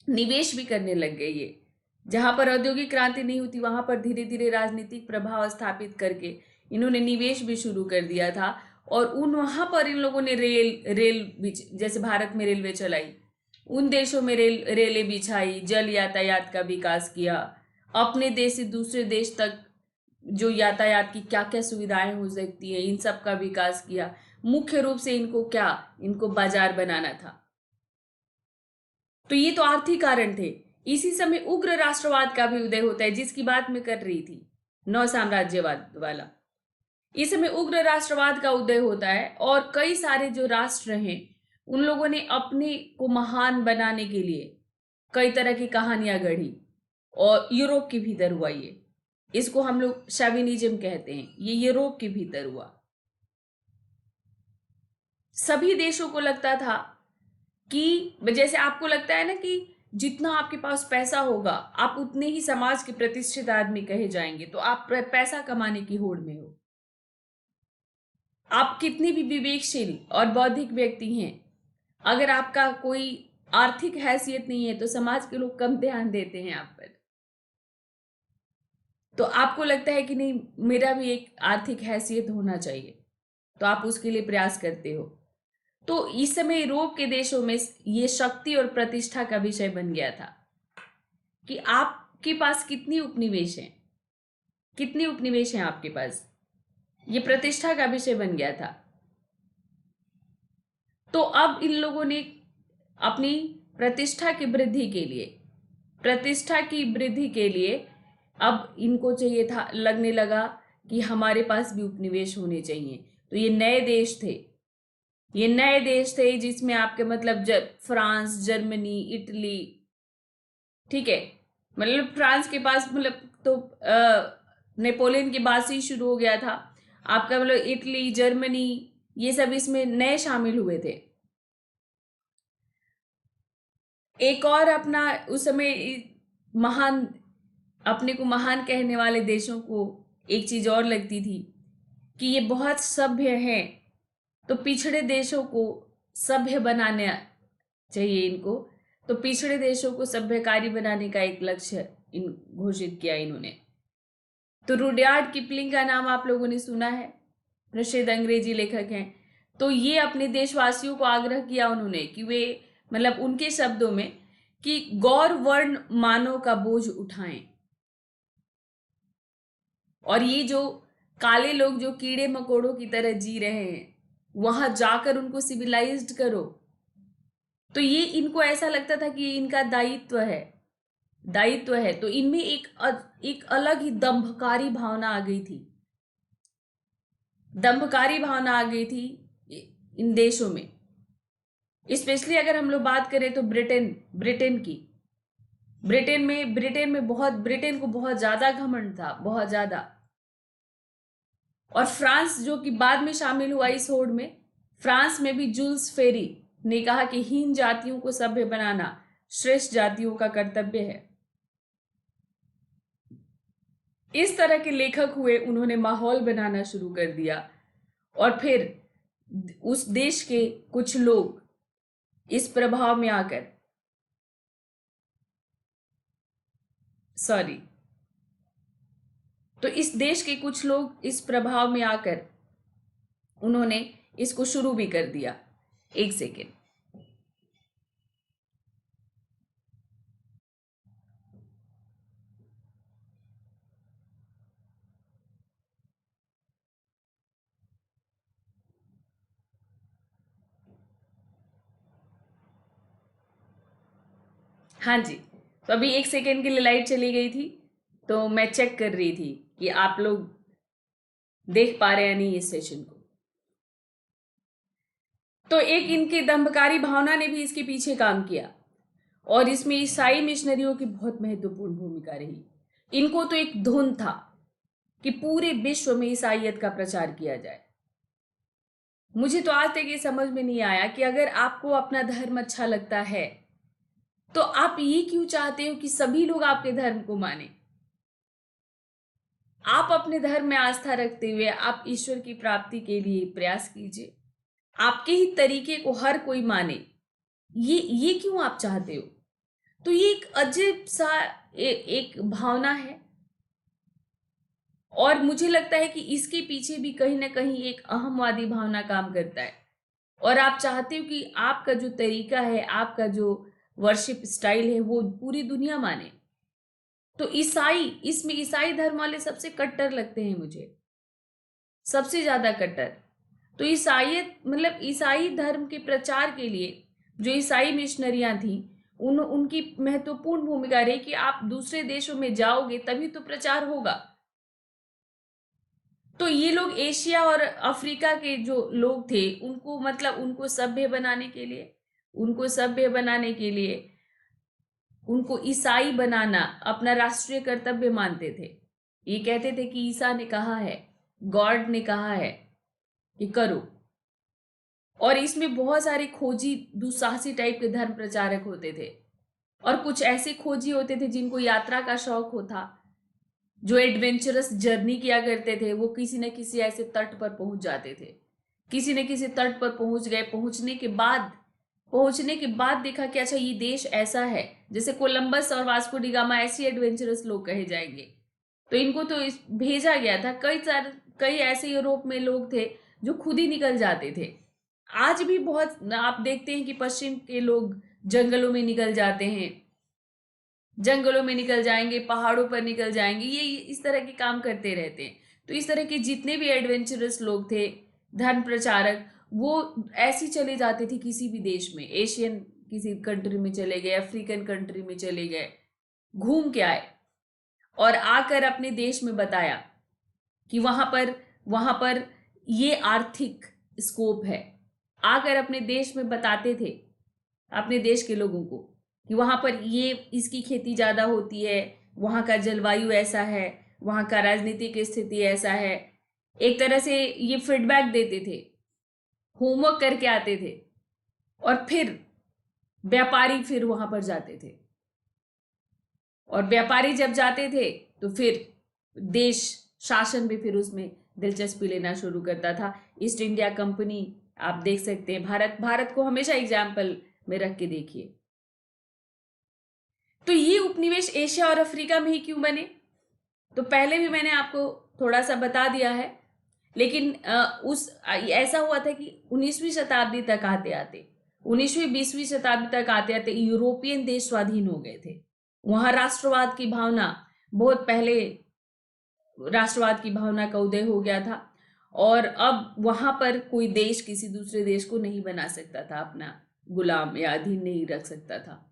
निवेश भी करने लग गए ये। जहां पर औद्योगिक क्रांति नहीं हुई, वहां पर धीरे धीरे राजनीतिक प्रभाव स्थापित करके इन्होंने निवेश भी शुरू कर दिया था। और वहां पर इन लोगों ने रेल भी, जैसे भारत में रेलवे चलाई, उन देशों में रेलें बिछाई, जल यातायात का विकास किया, अपने देश से दूसरे देश तक जो यातायात की क्या क्या सुविधाएं हो सकती है, इन सब का विकास किया। मुख्य रूप से इनको बाजार बनाना था। तो ये तो आर्थिक कारण थे। इसी समय उग्र राष्ट्रवाद का भी उदय होता है, जिसकी बात मैं कर रही थी, नव साम्राज्यवाद वाला। इस समय उग्र राष्ट्रवाद का उदय होता है, और कई सारे जो राष्ट्र हैं उन लोगों ने अपने को महान बनाने के लिए कई तरह की कहानियां गढ़ी, और यूरोप के भीतर हुआ ये। इसको हम लोग शैविनिज्म कहते हैं, ये यूरोप के भीतर हुआ। सभी देशों को लगता था कि जैसे आपको लगता है ना कि जितना आपके पास पैसा होगा आप उतने ही समाज के प्रतिष्ठित आदमी कहे जाएंगे, तो आप पैसा कमाने की होड़ में हो। आप कितनी भी विवेकशील और बौद्धिक व्यक्ति हैं, अगर आपका कोई आर्थिक हैसियत नहीं है तो समाज के लोग कम ध्यान देते हैं आप पर। तो आपको लगता है कि नहीं, मेरा भी एक आर्थिक हैसियत होना चाहिए, तो आप उसके लिए प्रयास करते हो। तो इस समय यूरोप के देशों में ये शक्ति और प्रतिष्ठा का विषय बन गया था कि आपके पास कितनी उपनिवेश हैं आपके पास, ये प्रतिष्ठा का विषय बन गया था। तो अब इन लोगों ने अपनी प्रतिष्ठा की वृद्धि के लिए अब इनको चाहिए था, लगने लगा कि हमारे पास भी उपनिवेश होने चाहिए। तो ये नए देश थे, ये नए देश थे जिसमें आपके मतलब फ्रांस, जर्मनी, इटली, ठीक है, मतलब फ्रांस के पास मतलब तो नेपोलियन के बाद से ही शुरू हो गया था आपका, मतलब इटली, जर्मनी, ये सब इसमें नए शामिल हुए थे। एक और अपना उस समय महान, अपने को महान कहने वाले देशों को एक चीज और लगती थी कि ये बहुत सभ्य हैं, तो पिछड़े देशों को सभ्य बनाना चाहिए इनको। तो पिछड़े देशों को सभ्यकारी बनाने का एक लक्ष्य इन घोषित किया इन्होंने। तो रुडयार्ड किपलिंग का नाम आप लोगों ने सुना है, प्रसिद्ध अंग्रेजी लेखक हैं। तो ये अपने देशवासियों को आग्रह किया उन्होंने कि वे, मतलब उनके शब्दों में, कि गौर वर्ण मानव का बोझ उठाएं, और ये जो काले लोग जो कीड़े मकोड़ों की तरह जी रहे हैं, वहां जाकर उनको सिविलाइज्ड करो। तो ये इनको ऐसा लगता था कि ये इनका दायित्व है। तो इनमें एक अलग ही दंभकारी भावना आ गई थी, दंभकारी भावना आ गई थी इन देशों में। स्पेशली अगर हम लोग बात करें तो ब्रिटेन की, ब्रिटेन को बहुत ज्यादा घमंड था, बहुत ज्यादा। और फ्रांस जो कि बाद में शामिल हुआ इस होड़ में, फ्रांस में भी जूल्स फेरी ने कहा कि हीन जातियों को सभ्य बनाना श्रेष्ठ जातियों का कर्तव्य है। इस तरह के लेखक हुए, उन्होंने माहौल बनाना शुरू कर दिया, और फिर उस देश के कुछ लोग इस प्रभाव में आकर, सॉरी, तो इस देश के कुछ लोग इस प्रभाव में आकर उन्होंने इसको शुरू भी कर दिया। एक सेकेंड। हाँ जी, तो अभी एक सेकेंड के लिए लाइट चली गई थी, तो मैं चेक कर रही थी कि आप लोग देख पा रहे हैं नहीं इस सेशन को। तो एक इनकी दंभकारी भावना ने भी इसके पीछे काम किया, और इसमें ईसाई मिशनरियों की बहुत महत्वपूर्ण भूमिका रही। इनको तो एक धुन था कि पूरे विश्व में ईसाइयत का प्रचार किया जाए। मुझे तो आज तक ये समझ में नहीं आया कि अगर आपको अपना धर्म अच्छा लगता है, तो आप ये क्यों चाहते हो कि सभी लोग आपके धर्म को माने। आप अपने धर्म में आस्था रखते हुए आप ईश्वर की प्राप्ति के लिए प्रयास कीजिए, आपके ही तरीके को हर कोई माने, ये क्यों आप चाहते हो। तो ये एक अजीब सा एक भावना है, और मुझे लगता है कि इसके पीछे भी कहीं ना कहीं एक अहमवादी भावना काम करता है, और आप चाहते हो कि आपका जो तरीका है, आपका जो वर्शिप स्टाइल है, वो पूरी दुनिया माने। तो इसमें ईसाई धर्म वाले सबसे कट्टर लगते हैं मुझे, सबसे ज्यादा कट्टर। तो ईसाइयत मतलब ईसाई धर्म के प्रचार के लिए जो ईसाई मिशनरियां थी, उनकी महत्वपूर्ण भूमिका रही कि आप दूसरे देशों में जाओगे तभी तो प्रचार होगा। तो ये लोग एशिया और अफ्रीका के जो लोग थे, उनको मतलब उनको सभ्य बनाने के लिए उनको ईसाई बनाना अपना राष्ट्रीय कर्तव्य मानते थे। ये कहते थे कि ईसा ने कहा है, गॉड ने कहा है कि करो। और इसमें बहुत सारे खोजी दुस्साहसी टाइप के धर्म प्रचारक होते थे, और कुछ ऐसे खोजी होते थे जिनको यात्रा का शौक होता, जो एडवेंचरस जर्नी किया करते थे। वो किसी न किसी ऐसे तट पर पहुंच जाते थे, किसी न किसी तट पर पहुंच गए। पहुंचने के बाद देखा कि अच्छा ये देश ऐसा है, जैसे कोलंबस और वास्को डी गामा ऐसी एडवेंचरस लोग कहे जाएंगे। तो इनको तो भेजा गया था। कई ऐसे यूरोप में लोग थे जो खुद ही निकल जाते थे। आज भी बहुत आप देखते हैं कि पश्चिम के लोग जंगलों में निकल जाते हैं, जंगलों में निकल जाएंगे, पहाड़ों पर निकल जाएंगे, ये इस तरह के काम करते रहते हैं। तो इस तरह के जितने भी एडवेंचरस लोग थे, धर्म प्रचारक, वो ऐसे चले जाते थे किसी भी देश में, एशियन किसी कंट्री में चले गए, अफ्रीकन कंट्री में चले गए, घूम के आए और आकर अपने देश में बताया कि वहां पर ये आर्थिक स्कोप है, आकर अपने देश में बताते थे अपने देश के लोगों को कि वहां पर ये इसकी खेती ज्यादा होती है, वहां का जलवायु ऐसा है, वहां का राजनीतिक स्थिति ऐसा है। एक तरह से ये फीडबैक देते थे, होमवर्क करके आते थे, और फिर व्यापारी फिर वहां पर जाते थे, और व्यापारी जब जाते थे तो फिर देश शासन भी फिर उसमें दिलचस्पी लेना शुरू करता था। ईस्ट इंडिया कंपनी आप देख सकते हैं, भारत को हमेशा एग्जाम्पल में रख के देखिए। तो ये उपनिवेश एशिया और अफ्रीका में ही क्यों बने, तो पहले भी मैंने आपको थोड़ा सा बता दिया है, लेकिन ऐसा हुआ था कि 19वीं शताब्दी तक आते आते 19वीं 20वीं शताब्दी तक आते आते यूरोपियन देश स्वाधीन हो गए थे। वहां राष्ट्रवाद की भावना, बहुत पहले राष्ट्रवाद की भावना का उदय हो गया था, और अब वहां पर कोई देश किसी दूसरे देश को नहीं बना सकता था, अपना गुलाम या अधीन नहीं रख सकता था।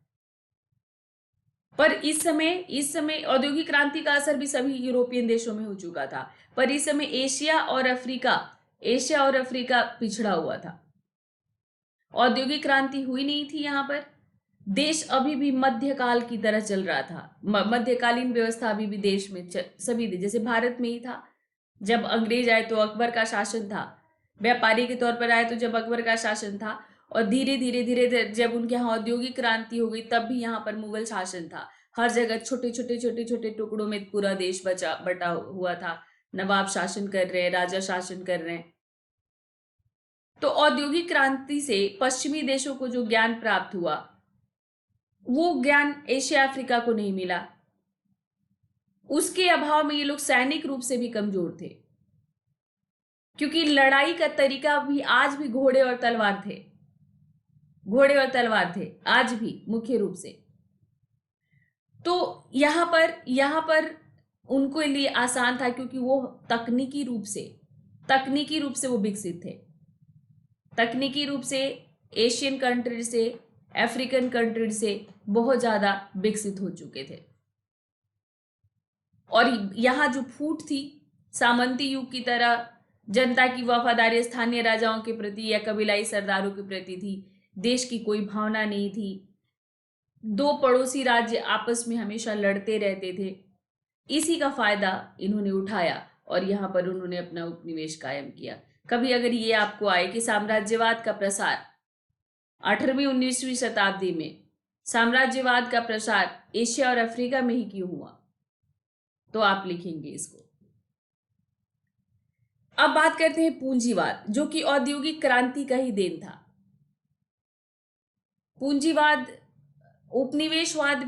पर इस समय औद्योगिक क्रांति का असर भी सभी यूरोपियन देशों में हो चुका था, पर इस समय एशिया और अफ्रीका पिछड़ा हुआ था। औद्योगिक क्रांति हुई नहीं थी यहाँ पर, देश अभी भी मध्यकाल की तरह चल रहा था। मध्यकालीन व्यवस्था अभी भी देश में सभी जैसे भारत में ही था। जब अंग्रेज आए तो अकबर का शासन था, व्यापारी के तौर पर आए तो जब अकबर का शासन था, और धीरे धीरे धीरे जब उनके यहाँ औद्योगिक क्रांति हो गई तब भी यहाँ पर मुगल शासन था। हर जगह छोटे छोटे छोटे छोटे टुकड़ों में पूरा देश बटा हुआ था। नवाब शासन कर रहे हैं, राजा शासन कर रहे हैं। तो औद्योगिक क्रांति से पश्चिमी देशों को जो ज्ञान प्राप्त हुआ, वो ज्ञान एशिया अफ्रीका को नहीं मिला। उसके अभाव में ये लोग सैनिक रूप से भी कमजोर थे, क्योंकि लड़ाई का तरीका भी आज भी घोड़े और तलवार थे आज भी मुख्य रूप से। तो यहां पर उनको लिए आसान था, क्योंकि वो तकनीकी रूप से वो विकसित थे। तकनीकी रूप से एशियन कंट्री से, अफ्रीकन कंट्री से बहुत ज्यादा विकसित हो चुके थे। और यहां जो फूट थी सामंती युग की तरह, जनता की वफादारी स्थानीय राजाओं के प्रति या कबीलाई सरदारों के प्रति थी। देश की कोई भावना नहीं थी। दो पड़ोसी राज्य आपस में हमेशा लड़ते रहते थे। इसी का फायदा इन्होंने उठाया और यहाँ पर उन्होंने अपना उपनिवेश कायम किया। कभी अगर ये आपको आए कि साम्राज्यवाद का प्रसार 18वीं 19वीं शताब्दी में, साम्राज्यवाद का प्रसार एशिया और अफ्रीका में ही क्यों हुआ, तो आप लिखेंगे इसको। अब बात करते हैं पूंजीवाद, जो कि औद्योगिक क्रांति का ही देन था। पूंजीवाद, उपनिवेशवाद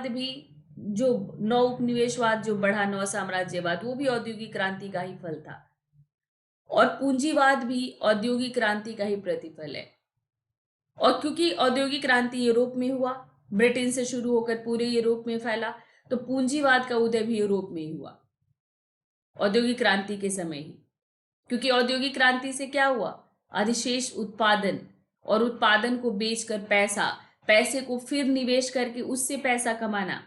भी जो नौ उपनिवेशवाद जो बढ़ा, नौ साम्राज्यवाद, वो भी औद्योगिक क्रांति का ही फल था। और पूंजीवाद भी औद्योगिक क्रांति का ही प्रतिफल है। और क्योंकि औद्योगिक क्रांति यूरोप में हुआ, ब्रिटेन से शुरू होकर पूरे यूरोप में फैला, तो पूंजीवाद का उदय भी यूरोप में ही हुआ औद्योगिक क्रांति के समय ही। क्योंकि औद्योगिक क्रांति से क्या हुआ, अधिशेष उत्पादन, और उत्पादन को बेचकर पैसे को फिर निवेश करके उससे पैसा कमाना,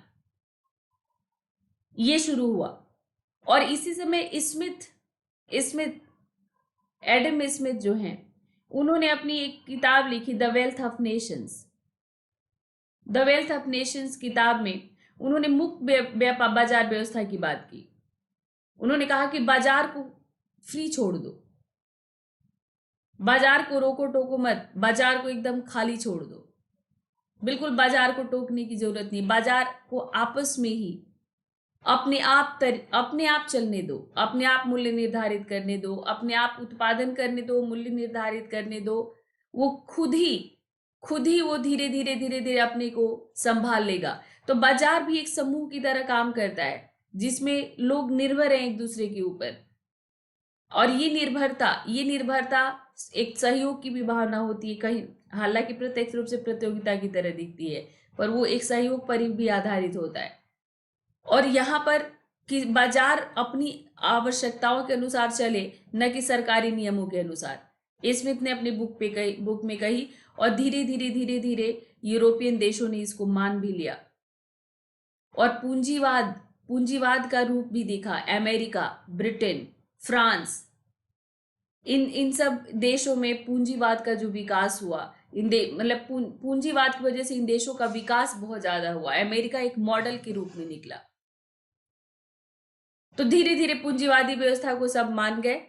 ये शुरू हुआ। और इसी समय एडम स्मिथ जो हैं, उन्होंने अपनी एक किताब लिखी, द वेल्थ ऑफ नेशंस किताब में उन्होंने मुक्त बाजार व्यवस्था की बात की। उन्होंने कहा कि बाजार को फ्री छोड़ दो, बाजार को रोको टोको मत, बाजार को एकदम खाली छोड़ दो। बिल्कुल बाजार को टोकने की जरूरत नहीं, बाजार को आपस में ही अपने आप चलने दो, अपने आप मूल्य निर्धारित करने दो, अपने आप उत्पादन करने दो, मूल्य निर्धारित करने दो। वो खुद ही वो धीरे धीरे अपने को संभाल लेगा। तो बाजार भी एक समूह की तरह काम करता है, जिसमें लोग निर्भर हैं एक दूसरे के ऊपर। और ये निर्भरता एक सहयोग की भी भावना होती है, कहीं हालांकि प्रत्यक्ष रूप से प्रतियोगिता की तरह दिखती है, पर वो एक सहयोग पर भी आधारित होता है। और यहाँ पर कि बाजार अपनी आवश्यकताओं के अनुसार चले, न कि सरकारी नियमों के अनुसार। स्मिथ ने अपनी बुक में कही, और धीरे धीरे यूरोपियन देशों ने इसको मान भी लिया। और पूंजीवाद का रूप भी दिखा। अमेरिका, ब्रिटेन, फ्रांस, इन इन सब देशों में पूंजीवाद का जो विकास हुआ, मतलब पूंजीवाद की वजह से इन देशों का विकास बहुत ज्यादा हुआ। अमेरिका एक मॉडल के रूप में निकला। तो धीरे धीरे पूंजीवादी व्यवस्था को सब मान गए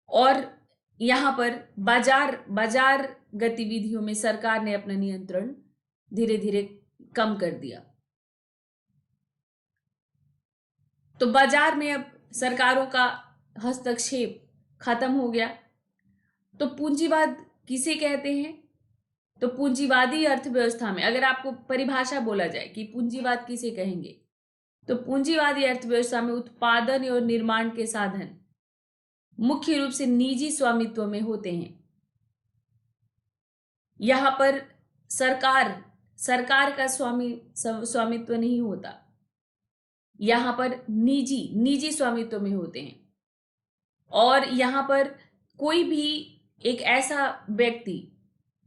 और यहां पर बाजार बाजार गतिविधियों में सरकार ने अपना नियंत्रण धीरे धीरे कम कर दिया। तो बाजार में अब सरकारों का हस्तक्षेप खत्म हो गया। तो पूंजीवाद किसे कहते हैं? तो पूंजीवादी अर्थव्यवस्था में अगर आपको परिभाषा बोला जाए कि पूंजीवाद किसे कहेंगे, तो पूंजीवादी अर्थव्यवस्था में उत्पादन और निर्माण के साधन मुख्य रूप से निजी स्वामित्व में होते हैं। यहां पर सरकार का स्वामित्व नहीं होता, यहां पर निजी स्वामित्व में होते हैं। और यहां पर कोई भी एक ऐसा व्यक्ति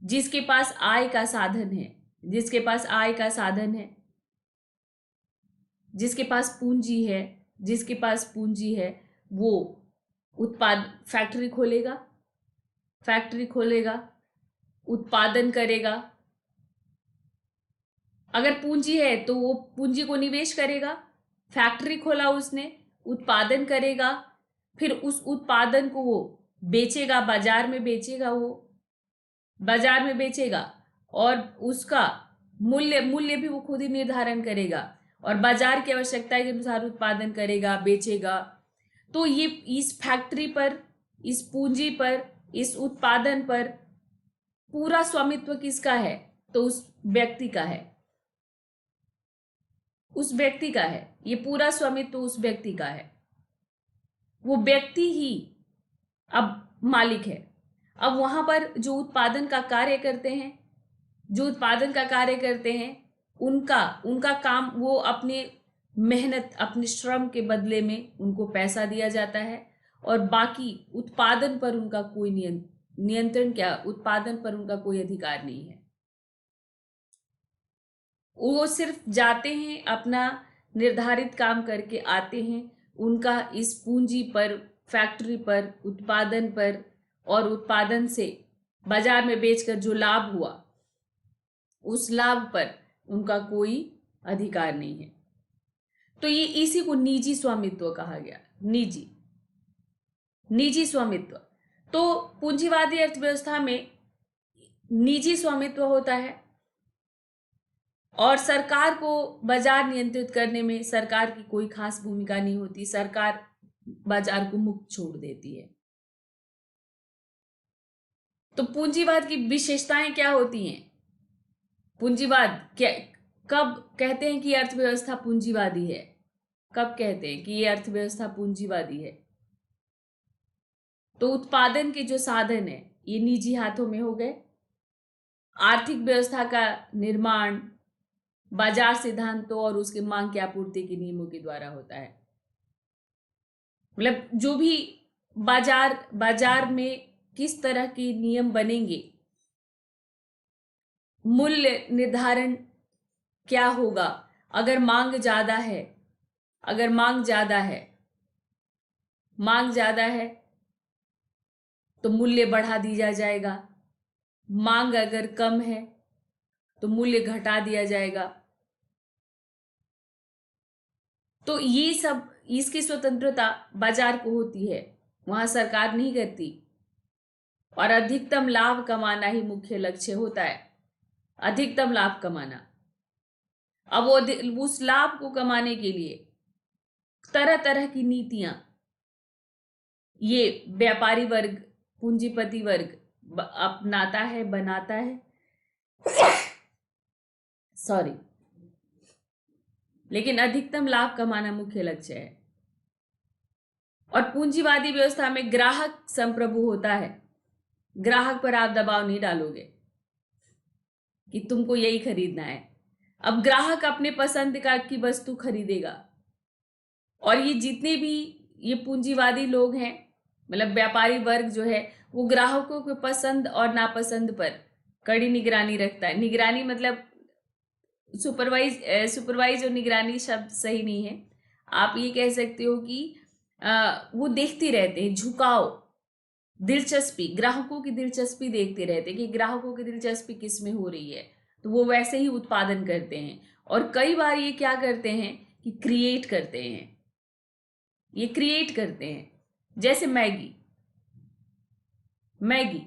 जिसके पास आय का साधन है, जिसके पास पूंजी है, वो फैक्ट्री खोलेगा, उत्पादन करेगा। अगर पूंजी है तो वो पूंजी को निवेश करेगा। फैक्ट्री खोला उसने, उत्पादन करेगा, फिर उस उत्पादन को वो बेचेगा, बाजार में बेचेगा और उसका मूल्य भी वो खुद ही निर्धारण करेगा और बाजार की आवश्यकता के अनुसार उत्पादन करेगा, बेचेगा। तो ये इस फैक्ट्री पर, इस पूंजी पर, इस उत्पादन पर पूरा स्वामित्व किसका है? तो उस व्यक्ति का है। ये पूरा स्वामित्व उस व्यक्ति का है। वो व्यक्ति ही अब मालिक है। अब वहां पर जो उत्पादन का कार्य करते हैं उनका काम, वो अपने मेहनत, अपने श्रम के बदले में उनको पैसा दिया जाता है और बाकी उत्पादन पर उनका कोई उत्पादन पर उनका कोई अधिकार नहीं है। वो सिर्फ जाते हैं, अपना निर्धारित काम करके आते हैं। उनका इस पूंजी पर, फैक्ट्री पर, उत्पादन पर और उत्पादन से बाजार में बेचकर जो लाभ हुआ, उस लाभ पर उनका कोई अधिकार नहीं है। तो ये इसी को निजी स्वामित्व कहा गया। निजी स्वामित्व। तो पूंजीवादी अर्थव्यवस्था में निजी स्वामित्व होता है और सरकार को बाजार नियंत्रित करने में सरकार की कोई खास भूमिका नहीं होती। सरकार बाजार को मुक्त छोड़ देती है। तो पूंजीवाद की विशेषताएं क्या होती हैं? कब कहते हैं कि अर्थव्यवस्था पूंजीवादी है? कब कहते हैं कि ये अर्थव्यवस्था पूंजीवादी है? तो उत्पादन के जो साधन है ये निजी हाथों में हो गए। आर्थिक व्यवस्था का निर्माण बाजार सिद्धांतों और उसके मांग की आपूर्ति के नियमों के द्वारा होता है। मतलब जो भी बाजार में किस तरह के नियम बनेंगे, मूल्य निर्धारण क्या होगा, अगर मांग ज्यादा है तो मूल्य बढ़ा दिया जाएगा। मांग अगर कम है तो मूल्य घटा दिया जाएगा। तो ये सब, इसकी स्वतंत्रता बाजार को होती है, वहां सरकार नहीं करती। और अधिकतम लाभ कमाना ही मुख्य लक्ष्य होता है। अधिकतम लाभ कमाना। अब वो उस लाभ को कमाने के लिए तरह तरह की नीतियां ये व्यापारी वर्ग, पूंजीपति वर्ग अपनाता है, बनाता है। सॉरी। लेकिन अधिकतम लाभ कमाना मुख्य लक्ष्य है। और पूंजीवादी व्यवस्था में ग्राहक संप्रभु होता है। ग्राहक पर आप दबाव नहीं डालोगे कि तुमको यही खरीदना है। अब ग्राहक अपने पसंद की वस्तु खरीदेगा। और ये जितने भी ये पूंजीवादी लोग हैं, मतलब व्यापारी वर्ग जो है, वो ग्राहकों के पसंद और नापसंद पर कड़ी निगरानी रखता है। निगरानी मतलब सुपरवाइज और निगरानी शब्द सही नहीं है। आप ये कह सकते हो कि वो देखते रहते हैं। दिलचस्पी, ग्राहकों की दिलचस्पी देखते रहते हैं कि ग्राहकों की दिलचस्पी किस में हो रही है, तो वो वैसे ही उत्पादन करते हैं। और कई बार ये क्या करते हैं कि क्रिएट करते हैं, ये क्रिएट करते हैं। जैसे मैगी, मैगी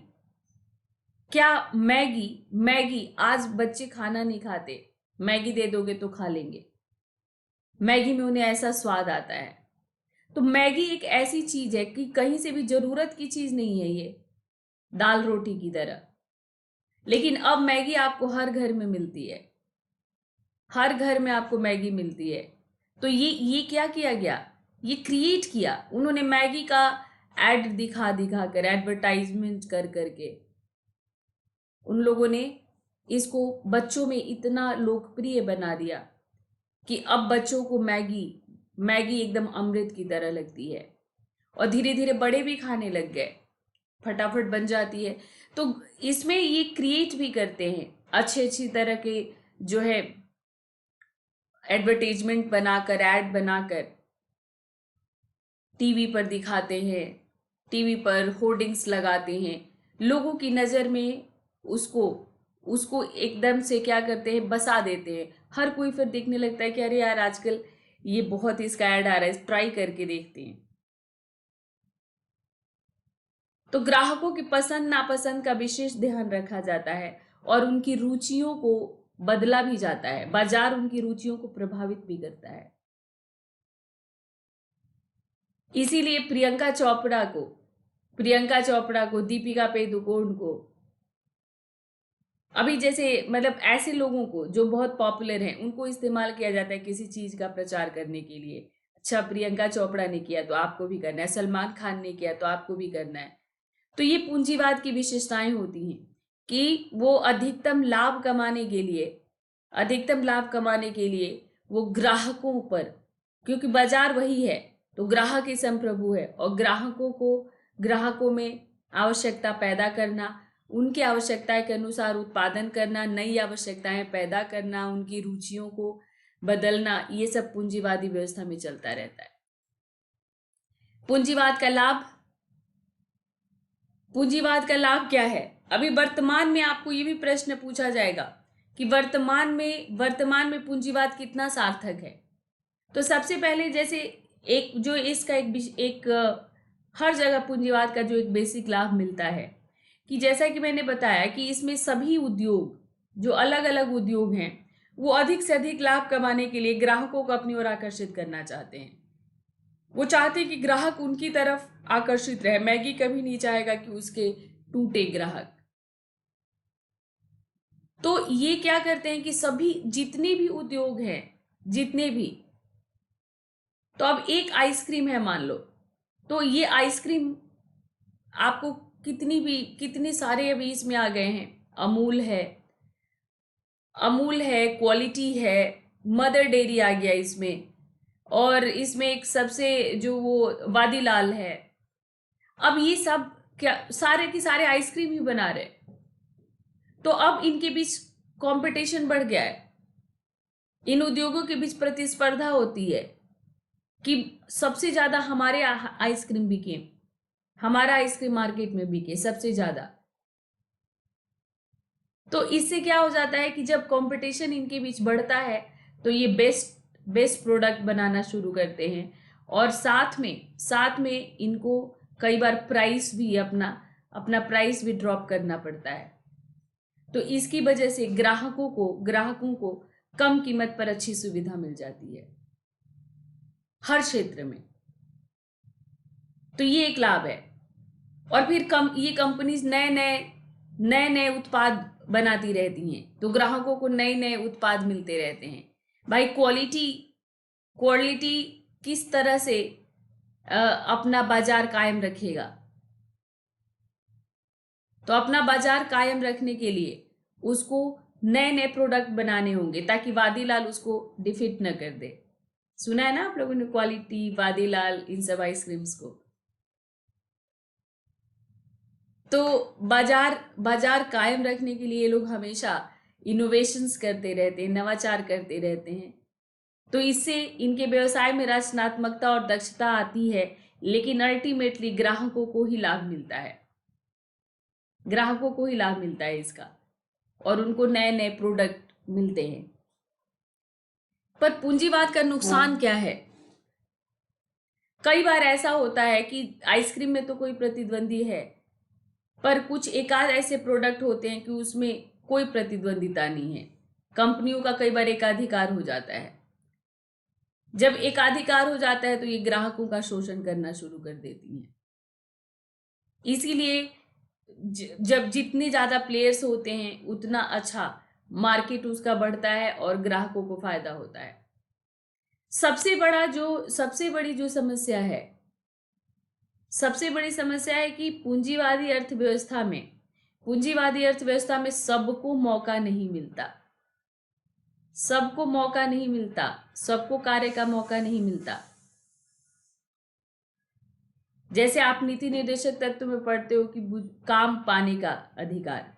क्या मैगी मैगी आज बच्चे खाना नहीं खाते, मैगी दे दोगे तो खा लेंगे, मैगी में उन्हें ऐसा स्वाद आता है। तो मैगी एक ऐसी चीज है कि कहीं से भी जरूरत की चीज नहीं है ये, दाल रोटी की तरह। लेकिन अब मैगी आपको हर घर में मिलती है, हर घर में आपको मैगी मिलती है। तो ये क्या किया गया, ये क्रिएट किया उन्होंने, मैगी का एड दिखा दिखा कर, एडवर्टाइजमेंट कर करके उन लोगों ने इसको बच्चों में इतना लोकप्रिय बना दिया कि अब बच्चों को मैगी मैगी एकदम अमृत की तरह लगती है। और धीरे धीरे बड़े भी खाने लग गए, फटाफट बन जाती है। तो इसमें ये क्रिएट भी करते हैं, अच्छी अच्छी तरह के जो है एडवर्टाइजमेंट बनाकर, ऐड बनाकर टीवी पर दिखाते हैं, टीवी पर होर्डिंग्स लगाते हैं, लोगों की नज़र में उसको उसको एकदम से क्या करते हैं, बसा देते हैं। हर कोई फिर देखने लगता है कि अरे यार आजकल ये बहुत ही इसका ऐड आ रहा है, ट्राई करके देखते हैं। तो ग्राहकों की पसंद नापसंद का विशेष ध्यान रखा जाता है और उनकी रुचियों को बदला भी जाता है, बाजार उनकी रुचियों को प्रभावित भी करता है। इसीलिए प्रियंका चोपड़ा को, दीपिका पादुकोण को, अभी जैसे मतलब ऐसे लोगों को जो बहुत पॉपुलर हैं उनको इस्तेमाल किया जाता है किसी चीज का प्रचार करने के लिए। अच्छा, प्रियंका चोपड़ा ने किया तो आपको भी करना है, सलमान खान ने किया तो आपको भी करना है। तो ये पूंजीवाद की विशेषताएं होती हैं कि वो अधिकतम लाभ कमाने के लिए वो ग्राहकों पर, क्योंकि बाजार वही है तो ग्राहक ही संप्रभु है, और ग्राहकों में आवश्यकता पैदा करना, उनकी आवश्यकता के अनुसार उत्पादन करना, नई आवश्यकताएं पैदा करना, उनकी रुचियों को बदलना, ये सब पूंजीवादी व्यवस्था में चलता रहता है। पूंजीवाद का लाभ क्या है? अभी वर्तमान में आपको ये भी प्रश्न पूछा जाएगा कि वर्तमान में पूंजीवाद कितना सार्थक है। तो सबसे पहले जैसे एक जो इसका एक हर जगह पूंजीवाद का जो एक बेसिक लाभ मिलता है कि जैसा कि मैंने बताया कि इसमें सभी उद्योग, जो अलग अलग उद्योग हैं, वो अधिक से अधिक लाभ कमाने के लिए ग्राहकों को अपनी ओर आकर्षित करना चाहते हैं। वो चाहते हैं कि ग्राहक उनकी तरफ आकर्षित रहे। मैगी कभी नहीं चाहेगा कि उसके टूटे ग्राहक। तो ये क्या करते हैं कि सभी जितने भी उद्योग हैं, जितने भी, तो अब एक आइसक्रीम है मान लो, तो ये आइसक्रीम आपको कितने सारे अभी इसमें आ गए हैं। अमूल है, क्वालिटी है, मदर डेयरी आ गया इसमें, और इसमें एक सबसे जो वो वादीलाल है। अब ये सब क्या सारे के सारे आइसक्रीम ही बना रहे, तो अब इनके बीच कंपटीशन बढ़ गया है, इन उद्योगों के बीच प्रतिस्पर्धा होती है कि सबसे ज्यादा हमारे आइसक्रीम बिके, हमारा आइसक्रीम मार्केट में बिके सबसे ज्यादा। तो इससे क्या हो जाता है कि जब कंपटीशन इनके बीच बढ़ता है तो ये बेस्ट प्रोडक्ट बनाना शुरू करते हैं, और साथ में इनको कई बार प्राइस भी अपना प्राइस भी ड्रॉप करना पड़ता है। तो इसकी वजह से ग्राहकों को कम कीमत पर अच्छी सुविधा मिल जाती है हर क्षेत्र में। तो ये एक लाभ है। और फिर ये कंपनीज नए नए उत्पाद बनाती रहती हैं, तो ग्राहकों को नए नए उत्पाद मिलते रहते हैं। भाई क्वालिटी किस तरह से अपना बाजार कायम रखेगा, तो अपना बाजार कायम रखने के लिए उसको नए नए प्रोडक्ट बनाने होंगे ताकि वादीलाल उसको डिफीट न कर दे। सुना है ना आप लोगों ने क्वालिटी, वादीलाल, इन सब आइसक्रीम्स को। तो बाजार कायम रखने के लिए ये लोग हमेशा इनोवेशंस करते रहते हैं, नवाचार करते रहते हैं। तो इससे इनके व्यवसाय में रचनात्मकता और दक्षता आती है, लेकिन अल्टीमेटली ग्राहकों को ही लाभ मिलता है। ग्राहकों को ही लाभ मिलता है इसका, और उनको नए नए प्रोडक्ट मिलते हैं। पर पूंजीवाद का नुकसान क्या है? कई बार ऐसा होता है कि आइसक्रीम में तो कोई प्रतिद्वंदी है, पर कुछ एकाध ऐसे प्रोडक्ट होते हैं कि उसमें कोई प्रतिद्वंदिता नहीं है। कंपनियों का कई बार एकाधिकार हो जाता है। जब एकाधिकार हो जाता है तो ये ग्राहकों का शोषण करना शुरू कर देती हैं। इसीलिए जब जितने ज्यादा प्लेयर्स होते हैं उतना अच्छा मार्केट उसका बढ़ता है और ग्राहकों को फायदा होता है। सबसे बड़ी जो समस्या है, सबसे बड़ी समस्या है कि पूंजीवादी अर्थव्यवस्था में सबको मौका नहीं मिलता, सबको मौका नहीं मिलता, सबको कार्य का मौका नहीं मिलता। जैसे आप नीति निर्देशक तत्व में पढ़ते हो कि काम पाने का अधिकार,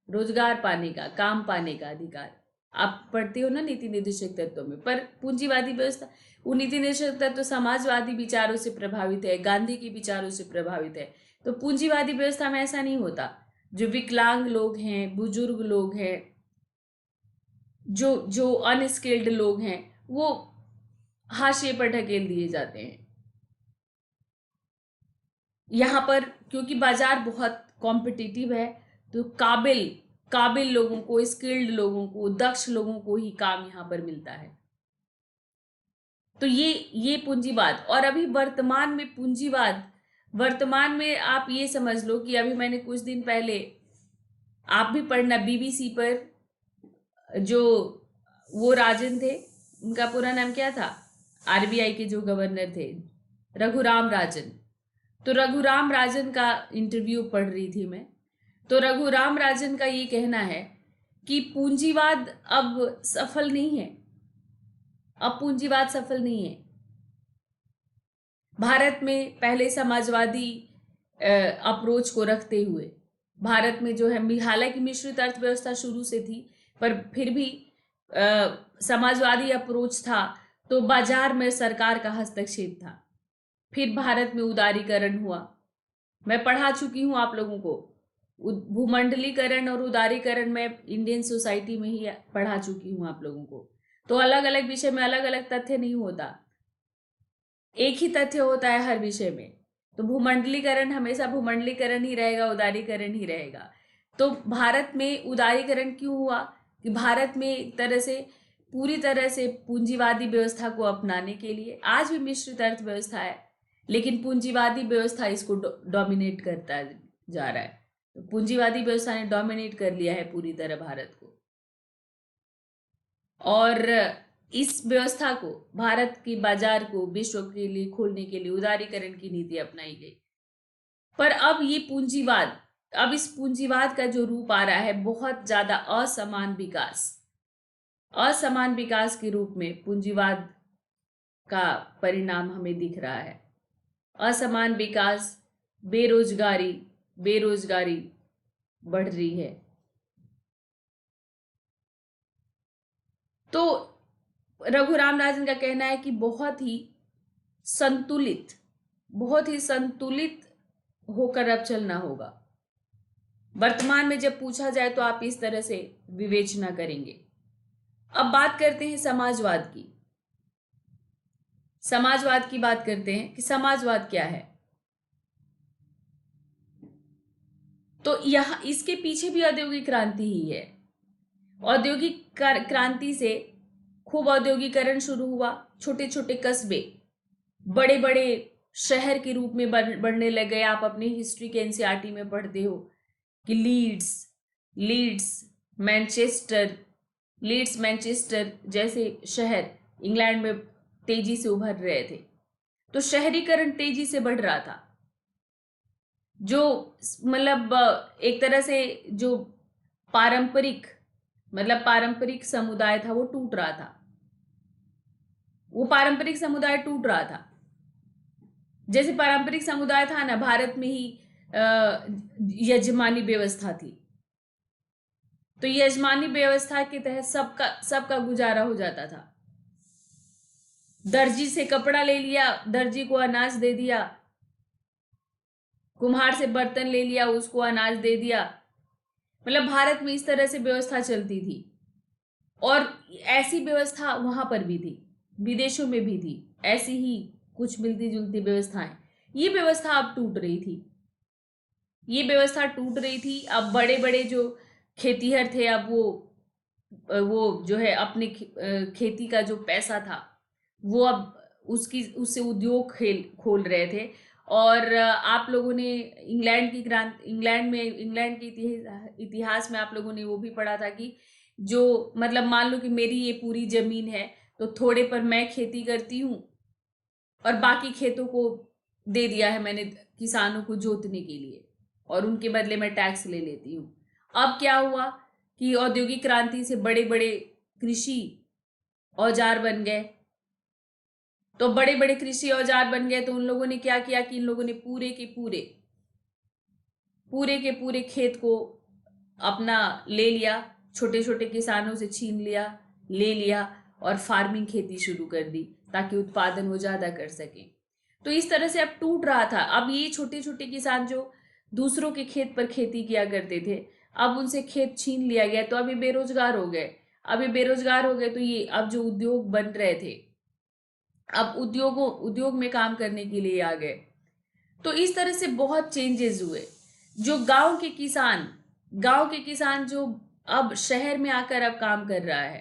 रोजगार पाने का, काम पाने का अधिकार, आप पढ़ते हो ना नीति निर्देशक तत्व में। पर पूंजीवादी व्यवस्था, वो नीति निर्देशक तत्व समाजवादी विचारों से प्रभावित है, गांधी के विचारों से प्रभावित है। तो पूंजीवादी व्यवस्था में ऐसा नहीं होता। जो विकलांग लोग हैं, बुजुर्ग लोग हैं, जो अनस्किल्ड लोग हैं, वो हाशिए पर ढकेल दिए जाते हैं। यहाँ पर क्योंकि बाजार बहुत कॉम्पिटिटिव है, तो काबिल लोगों को, स्किल्ड लोगों को, दक्ष लोगों को ही काम यहाँ पर मिलता है। तो ये पूंजीवाद। और अभी वर्तमान में आप ये समझ लो कि अभी मैंने कुछ दिन पहले, आप भी पढ़ना, बीबीसी पर जो वो राजन थे, उनका पूरा नाम क्या था, आरबीआई के जो गवर्नर थे, रघुराम राजन। तो रघुराम राजन का इंटरव्यू पढ़ रही थी मैं। तो रघुराम राजन का ये कहना है कि पूंजीवाद अब सफल नहीं है, अब पूंजीवाद सफल नहीं है। भारत में पहले समाजवादी अप्रोच को रखते हुए भारत में जो है, हालांकि मिश्रित अर्थव्यवस्था शुरू से थी, पर फिर भी समाजवादी अप्रोच था, तो बाजार में सरकार का हस्तक्षेप था। फिर भारत में उदारीकरण हुआ। मैं पढ़ा चुकी हूँ आप लोगों को, भूमंडलीकरण और उदारीकरण में इंडियन सोसाइटी में ही पढ़ा चुकी हूँ आप लोगों को। तो अलग अलग विषय में अलग अलग तथ्य नहीं होता, एक ही तथ्य होता है हर विषय में। तो भूमंडलीकरण हमेशा भूमंडलीकरण ही रहेगा, उदारीकरण ही रहेगा। तो भारत में उदारीकरण क्यों हुआ? कि भारत में एक तरह से, पूरी तरह से पूंजीवादी व्यवस्था को अपनाने के लिए, आज भी मिश्रित अर्थव्यवस्था है लेकिन पूंजीवादी व्यवस्था इसको डोमिनेट करता जा रहा है। तो पूंजीवादी व्यवस्था ने डोमिनेट कर लिया है पूरी तरह भारत को, और इस व्यवस्था को, भारत की बाजार को विश्व के लिए खोलने के लिए उदारीकरण की नीति अपनाई गई। पर अब इस पूंजीवाद का जो रूप आ रहा है, बहुत ज्यादा असमान विकास के रूप में पूंजीवाद का परिणाम हमें दिख रहा है। असमान विकास, बेरोजगारी बढ़ रही है। तो रघुराम राजन का कहना है कि बहुत ही संतुलित होकर अब चलना होगा। वर्तमान में जब पूछा जाए तो आप इस तरह से विवेचना करेंगे। अब बात करते हैं समाजवाद की बात करते हैं कि समाजवाद क्या है। तो यह, इसके पीछे भी औद्योगिक क्रांति ही है। औद्योगिक क्रांति से खूब औद्योगिकरण शुरू हुआ, छोटे छोटे कस्बे बड़े बड़े शहर के रूप में बढ़ने लगे। आप अपनी हिस्ट्री के एनसीईआरटी में पढ़ते हो कि लीड्स मैनचेस्टर जैसे शहर इंग्लैंड में तेजी से उभर रहे थे। तो शहरीकरण तेजी से बढ़ रहा था, जो मतलब एक तरह से जो पारंपरिक समुदाय था वो टूट रहा था। जैसे पारंपरिक समुदाय था ना, भारत में ही यजमानी व्यवस्था थी, तो यजमानी व्यवस्था के तहत सबका गुजारा हो जाता था। दर्जी से कपड़ा ले लिया, दर्जी को अनाज दे दिया, कुम्हार से बर्तन ले लिया, उसको अनाज दे दिया। मतलब भारत में इस तरह से व्यवस्था चलती थी, और ऐसी व्यवस्था वहां पर भी थी, विदेशों में भी थी ऐसी ही कुछ मिलती जुलती व्यवस्थाएं। ये व्यवस्था अब टूट रही थी, ये व्यवस्था टूट रही थी। अब बड़े बड़े जो खेतीहर थे, अब वो जो है अपने खेती का जो पैसा था वो अब उससे उद्योग खोल रहे थे। और आप लोगों ने इंग्लैंड के इतिहास में आप लोगों ने वो भी पढ़ा था कि जो मतलब मान लो कि मेरी ये पूरी जमीन है, तो थोड़े पर मैं खेती करती हूँ और बाकी खेतों को दे दिया है मैंने किसानों को जोतने के लिए, और उनके बदले में टैक्स ले लेती हूँ। अब क्या हुआ कि औद्योगिक क्रांति से बड़े बड़े कृषि औजार बन गए। तो बड़े बड़े कृषि औजार बन गए, तो उन लोगों ने क्या किया कि इन लोगों ने पूरे के पूरे खेत को अपना ले लिया, छोटे छोटे किसानों से छीन लिया, ले लिया, और फार्मिंग खेती शुरू कर दी ताकि उत्पादन वो ज्यादा कर सके। तो इस तरह से अब टूट रहा था। अब ये छोटे छोटे किसान जो दूसरों के खेत पर खेती किया करते थे, अब उनसे खेत छीन लिया गया, तो अभी बेरोजगार हो गए। तो ये अब जो उद्योग बन रहे थे, अब उद्योग में काम करने के लिए आ गए। तो इस तरह से बहुत चेंजेस हुए। जो गांव के किसान जो अब शहर में आकर अब काम कर रहा है,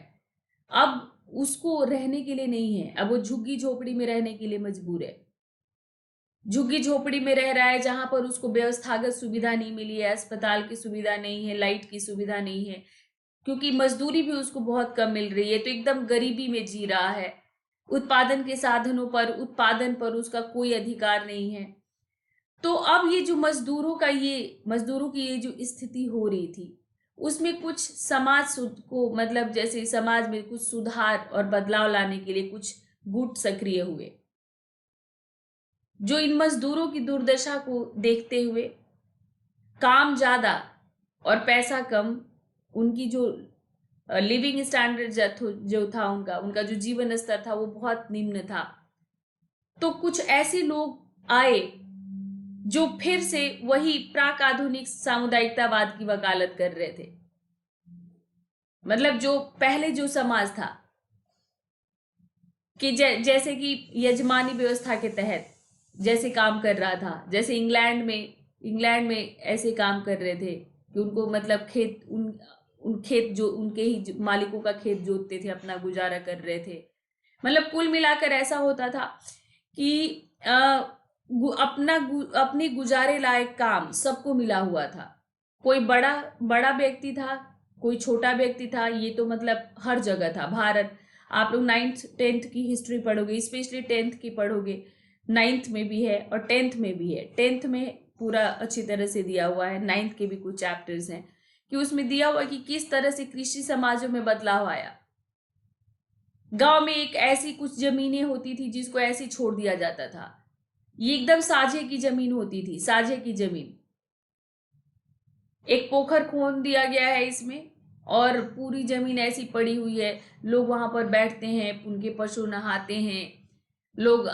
अब उसको रहने के लिए नहीं है, अब वो झुग्गी झोपड़ी में रहने के लिए मजबूर है। झुग्गी झोपड़ी में रह रहा है जहां पर उसको व्यवस्थागत सुविधा नहीं मिली है, अस्पताल की सुविधा नहीं है, लाइट की सुविधा नहीं है, क्योंकि मजदूरी भी उसको बहुत कम मिल रही है, तो एकदम गरीबी में जी रहा है। उत्पादन पर उसका कोई अधिकार नहीं है। तो अब ये जो मजदूरों की ये जो स्थिति हो रही थी, उसमें कुछ को मतलब जैसे समाज में कुछ सुधार और बदलाव लाने के लिए कुछ गुट सक्रिय हुए, जो इन मजदूरों की दुर्दशा को देखते हुए काम ज्यादा और पैसा कम, उनकी जो लिविंग स्टैंडर्ड जो था, उनका जो जीवन स्तर था वो बहुत निम्न था। तो कुछ ऐसे लोग आए जो फिर से वही प्राक आधुनिक सामुदायिकतावाद की वकालत कर रहे थे। मतलब जो पहले जो समाज था कि जैसे कि यजमानी व्यवस्था के तहत जैसे काम कर रहा था, जैसे इंग्लैंड में ऐसे काम कर रहे थे कि उनको मतलब उन खेत जो उनके ही मालिकों का खेत जोतते थे, अपना गुजारा कर रहे थे। मतलब कुल मिलाकर ऐसा होता था कि अपने गुजारे लायक काम सबको मिला हुआ था। कोई बड़ा व्यक्ति था, कोई छोटा व्यक्ति था, ये तो मतलब हर जगह था। भारत, आप लोग 9th 10th की हिस्ट्री पढ़ोगे, स्पेशली 10th की पढ़ोगे, 9th में भी है और 10th में भी है। 10th में पूरा अच्छी तरह से दिया हुआ है, 9th के भी कुछ चैप्टर्स हैं कि उसमें दिया हुआ कि किस तरह से कृषि समाजों में बदलाव आया। गांव में एक ऐसी कुछ जमीनें होती थी जिसको ऐसे छोड़ दिया जाता था, ये एकदम साझे की जमीन होती थी, साझे की जमीन। एक पोखर खोद दिया गया है इसमें, और पूरी जमीन ऐसी पड़ी हुई है, लोग वहां पर बैठते हैं, उनके पशु नहाते हैं, लोग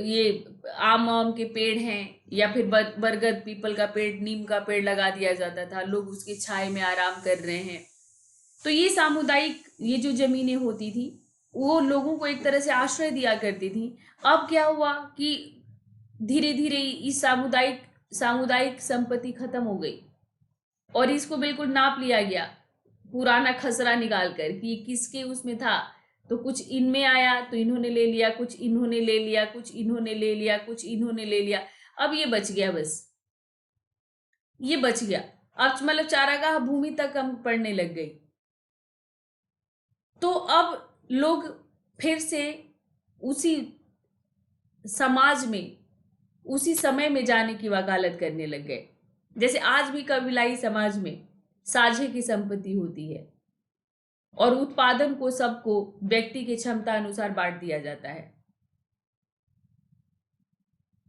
ये आम के पेड़ हैं या फिर बरगद पीपल का पेड़, नीम का पेड़ लगा दिया जाता था, लोग उसके छाए में आराम कर रहे हैं। तो ये सामुदायिक ये जो जमीनें होती थी वो लोगों को एक तरह से आश्रय दिया करती थी। अब क्या हुआ कि धीरे धीरे इस सामुदायिक संपत्ति खत्म हो गई और इसको बिल्कुल नाप लिया गया, पुराना खसरा निकाल कर कि किसके उसमें था, तो कुछ इनमें आया तो इन्होंने ले लिया, कुछ इन्होंने ले लिया, कुछ इन्होंने ले लिया, कुछ इन्होंने ले लिया। अब ये बच गया, बस ये बच गया। अब मतलब चारागाह भूमि तक हम पड़ने लग गई। तो अब लोग फिर से उसी समाज में, उसी समय में जाने की वकालत करने लग गए। जैसे आज भी कबीलाई समाज में साझे की संपत्ति होती है और उत्पादन को सबको व्यक्ति की क्षमता अनुसार बांट दिया जाता है।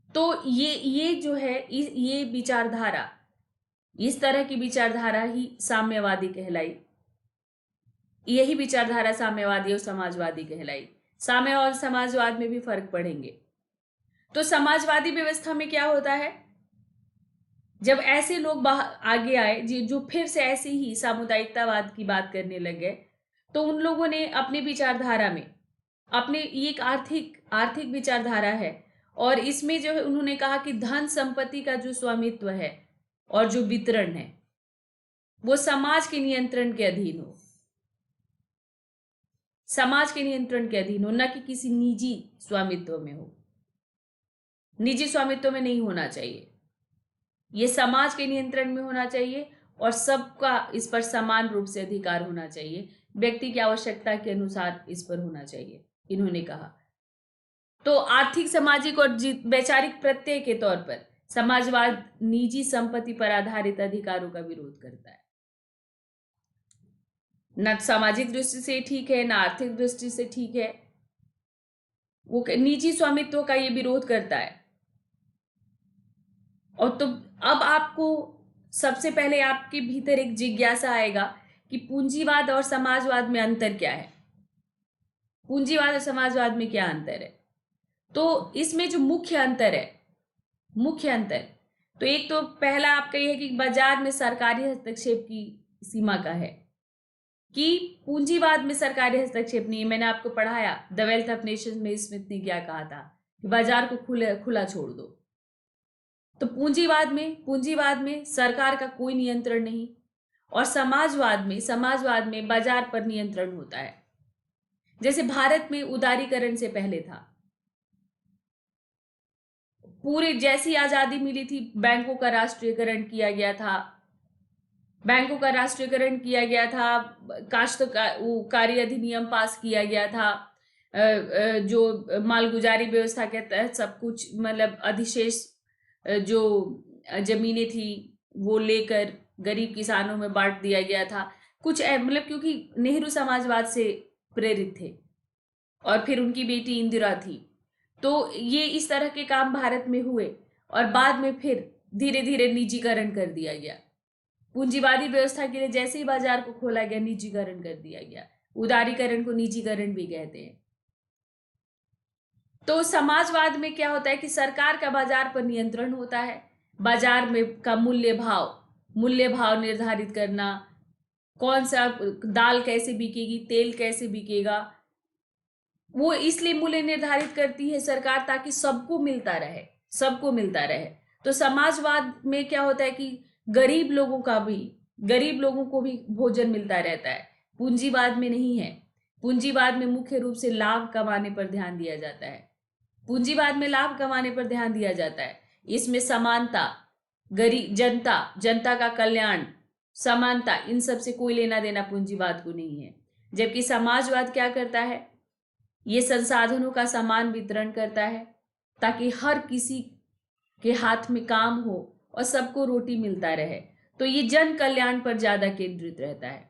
तो ये जो है ये विचारधारा, इस तरह की विचारधारा ही साम्यवादी कहलाई। यही विचारधारा साम्यवादी और समाजवादी कहलाई। साम्य और समाजवाद में भी फर्क पढ़ेंगे। तो समाजवादी व्यवस्था में क्या होता है जब ऐसे लोग बाहर आगे आए जो फिर से ऐसे ही सामुदायिकतावाद की बात करने लग गए, तो उन लोगों ने अपनी विचारधारा में अपने ये एक आर्थिक आर्थिक विचारधारा है, और इसमें जो है उन्होंने कहा कि धन संपत्ति का जो स्वामित्व है और जो वितरण है वो समाज के नियंत्रण के अधीन हो, समाज के नियंत्रण के अधीन हो, न कि किसी निजी स्वामित्व में हो। निजी स्वामित्व में नहीं होना चाहिए, ये समाज के नियंत्रण में होना चाहिए और सबका इस पर समान रूप से अधिकार होना चाहिए, व्यक्ति की आवश्यकता के अनुसार इस पर होना चाहिए, इन्होंने कहा। तो आर्थिक, सामाजिक और वैचारिक प्रत्यय के तौर पर समाजवाद निजी संपत्ति पर आधारित अधिकारों का विरोध करता है। न सामाजिक दृष्टि से ठीक है, न आर्थिक दृष्टि से ठीक है, वो निजी स्वामित्व का ये विरोध करता है। और तो अब आपको सबसे पहले आपके भीतर एक जिज्ञासा आएगा कि पूंजीवाद और समाजवाद में अंतर क्या है, पूंजीवाद और समाजवाद में क्या अंतर है। तो इसमें जो मुख्य अंतर है, मुख्य अंतर, तो एक तो पहला आपका यह है कि बाजार में सरकारी हस्तक्षेप की सीमा का है, कि पूंजीवाद में सरकारी हस्तक्षेप नहीं है। मैंने आपको पढ़ाया द वेल्थ ऑफ नेशन में स्मिथ ने क्या कहा था कि बाजार को खुला छोड़ दो। तो पूंजीवाद में सरकार का कोई नियंत्रण नहीं, और समाजवाद में बाजार पर नियंत्रण होता है। जैसे भारत में उदारीकरण से पहले था, पूरे जैसी आजादी मिली थी बैंकों का राष्ट्रीयकरण किया गया था, बैंकों का राष्ट्रीयकरण किया गया था, काश्तकारी अधिनियम पास किया गया था, जो मालगुजारी व्यवस्था के तहत सब कुछ मतलब अधिशेष जो जमीनें थी वो लेकर गरीब किसानों में बांट दिया गया था। कुछ मतलब क्योंकि नेहरू समाजवाद से प्रेरित थे और फिर उनकी बेटी इंदिरा थी, तो ये इस तरह के काम भारत में हुए और बाद में फिर धीरे धीरे निजीकरण कर दिया गया। पूंजीवादी व्यवस्था के लिए जैसे ही बाजार को खोला गया निजीकरण कर दिया गया। उदारीकरण को निजीकरण भी कहते हैं। तो समाजवाद में क्या होता है कि सरकार का बाजार पर नियंत्रण होता है, बाजार में का मूल्य भाव निर्धारित करना, कौन सा दाल कैसे बिकेगी, तेल कैसे बिकेगा, वो इसलिए मूल्य निर्धारित करती है सरकार ताकि सबको मिलता रहे। तो समाजवाद में क्या होता है कि गरीब लोगों को भी भोजन मिलता रहता है। पूंजीवाद में नहीं है। पूंजीवाद में मुख्य रूप से लाभ कमाने पर ध्यान दिया जाता है। इसमें समानता, गरीब जनता का कल्याण, समानता, इन सब से कोई लेना देना पूंजीवाद को नहीं है। जबकि समाजवाद क्या करता है, ये संसाधनों का समान वितरण करता है ताकि हर किसी के हाथ में काम हो और सबको रोटी मिलता रहे। तो ये जन कल्याण पर ज्यादा केंद्रित रहता है।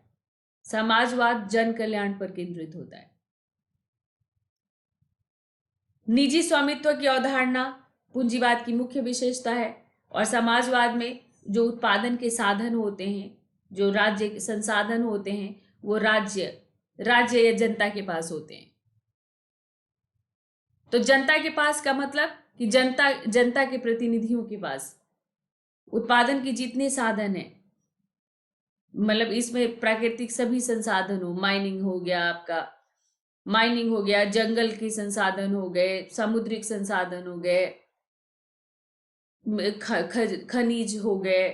समाजवाद जन कल्याण पर केंद्रित होता है। निजी स्वामित्व की अवधारणा पूंजीवाद की मुख्य विशेषता है, और समाजवाद में जो उत्पादन के साधन होते हैं, जो राज्य के संसाधन होते हैं, वो राज्य या जनता के पास होते हैं। तो जनता के पास का मतलब कि जनता के प्रतिनिधियों के पास उत्पादन के जितने साधन हैं, मतलब इसमें प्राकृतिक सभी संसाधन हो, माइनिंग हो गया, जंगल के संसाधन हो गए, समुद्रिक संसाधन हो गए, खनिज हो गए,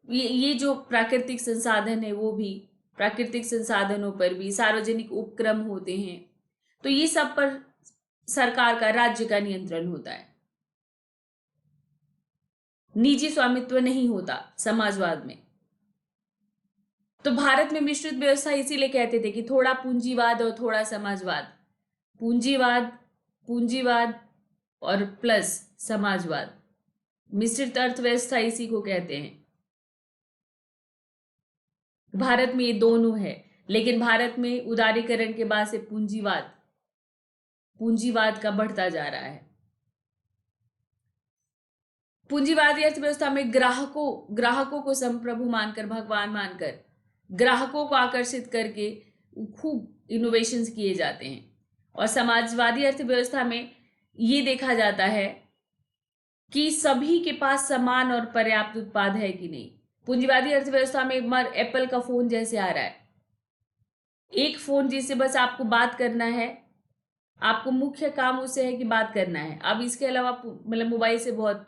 ये जो प्राकृतिक संसाधन है, वो भी प्राकृतिक संसाधनों पर भी सार्वजनिक उपक्रम होते हैं। तो ये सब पर सरकार का, राज्य का नियंत्रण होता है। निजी स्वामित्व नहीं होता समाजवाद में। तो भारत में मिश्रित व्यवस्था इसीलिए कहते थे कि थोड़ा पूंजीवाद और थोड़ा समाजवाद, पूंजीवाद और प्लस समाजवाद, मिश्रित अर्थव्यवस्था इसी को कहते हैं। भारत में ये दोनों है, लेकिन भारत में उदारीकरण के बाद से पूंजीवाद का बढ़ता जा रहा है। पूंजीवादी अर्थव्यवस्था में ग्राहकों को संप्रभु मानकर, भगवान मानकर, ग्राहकों को आकर्षित करके खूब इनोवेशंस किए जाते हैं। और समाजवादी अर्थव्यवस्था में ये देखा जाता है कि सभी के पास समान और पर्याप्त उत्पाद है कि नहीं। पूंजीवादी अर्थव्यवस्था में एक बार एप्पल का फोन जैसे आ रहा है, एक फोन जिससे बस आपको बात करना है, आपको मुख्य काम उससे है कि बात करना है। अब इसके अलावा मतलब मोबाइल से बहुत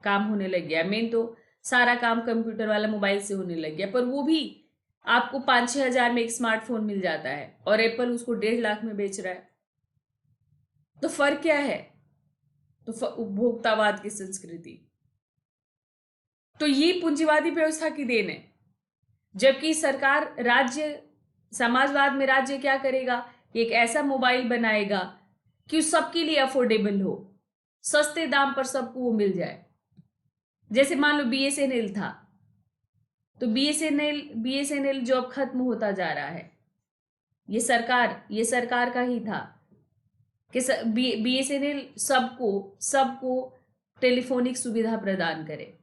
काम होने लग गया, मेन तो सारा काम कंप्यूटर वाला मोबाइल से होने लग गया, पर वो भी आपको 5-6 हज़ार में एक स्मार्टफोन मिल जाता है और एप्पल उसको 1.5 लाख में बेच रहा है। तो फर्क क्या है? तो उपभोक्तावाद की संस्कृति। तो ये पूंजीवादी व्यवस्था की देन है। जबकि सरकार, राज्य, समाजवाद में राज्य क्या करेगा कि एक ऐसा मोबाइल बनाएगा कि सबके लिए अफोर्डेबल हो, सस्ते दाम पर सबको वो मिल जाए। जैसे मान लो बीएसएनएल था, तो बीएसएनएल जो अब खत्म होता जा रहा है, ये सरकार का ही था कि बीएसएनएल सबको टेलीफोनिक सुविधा प्रदान करे,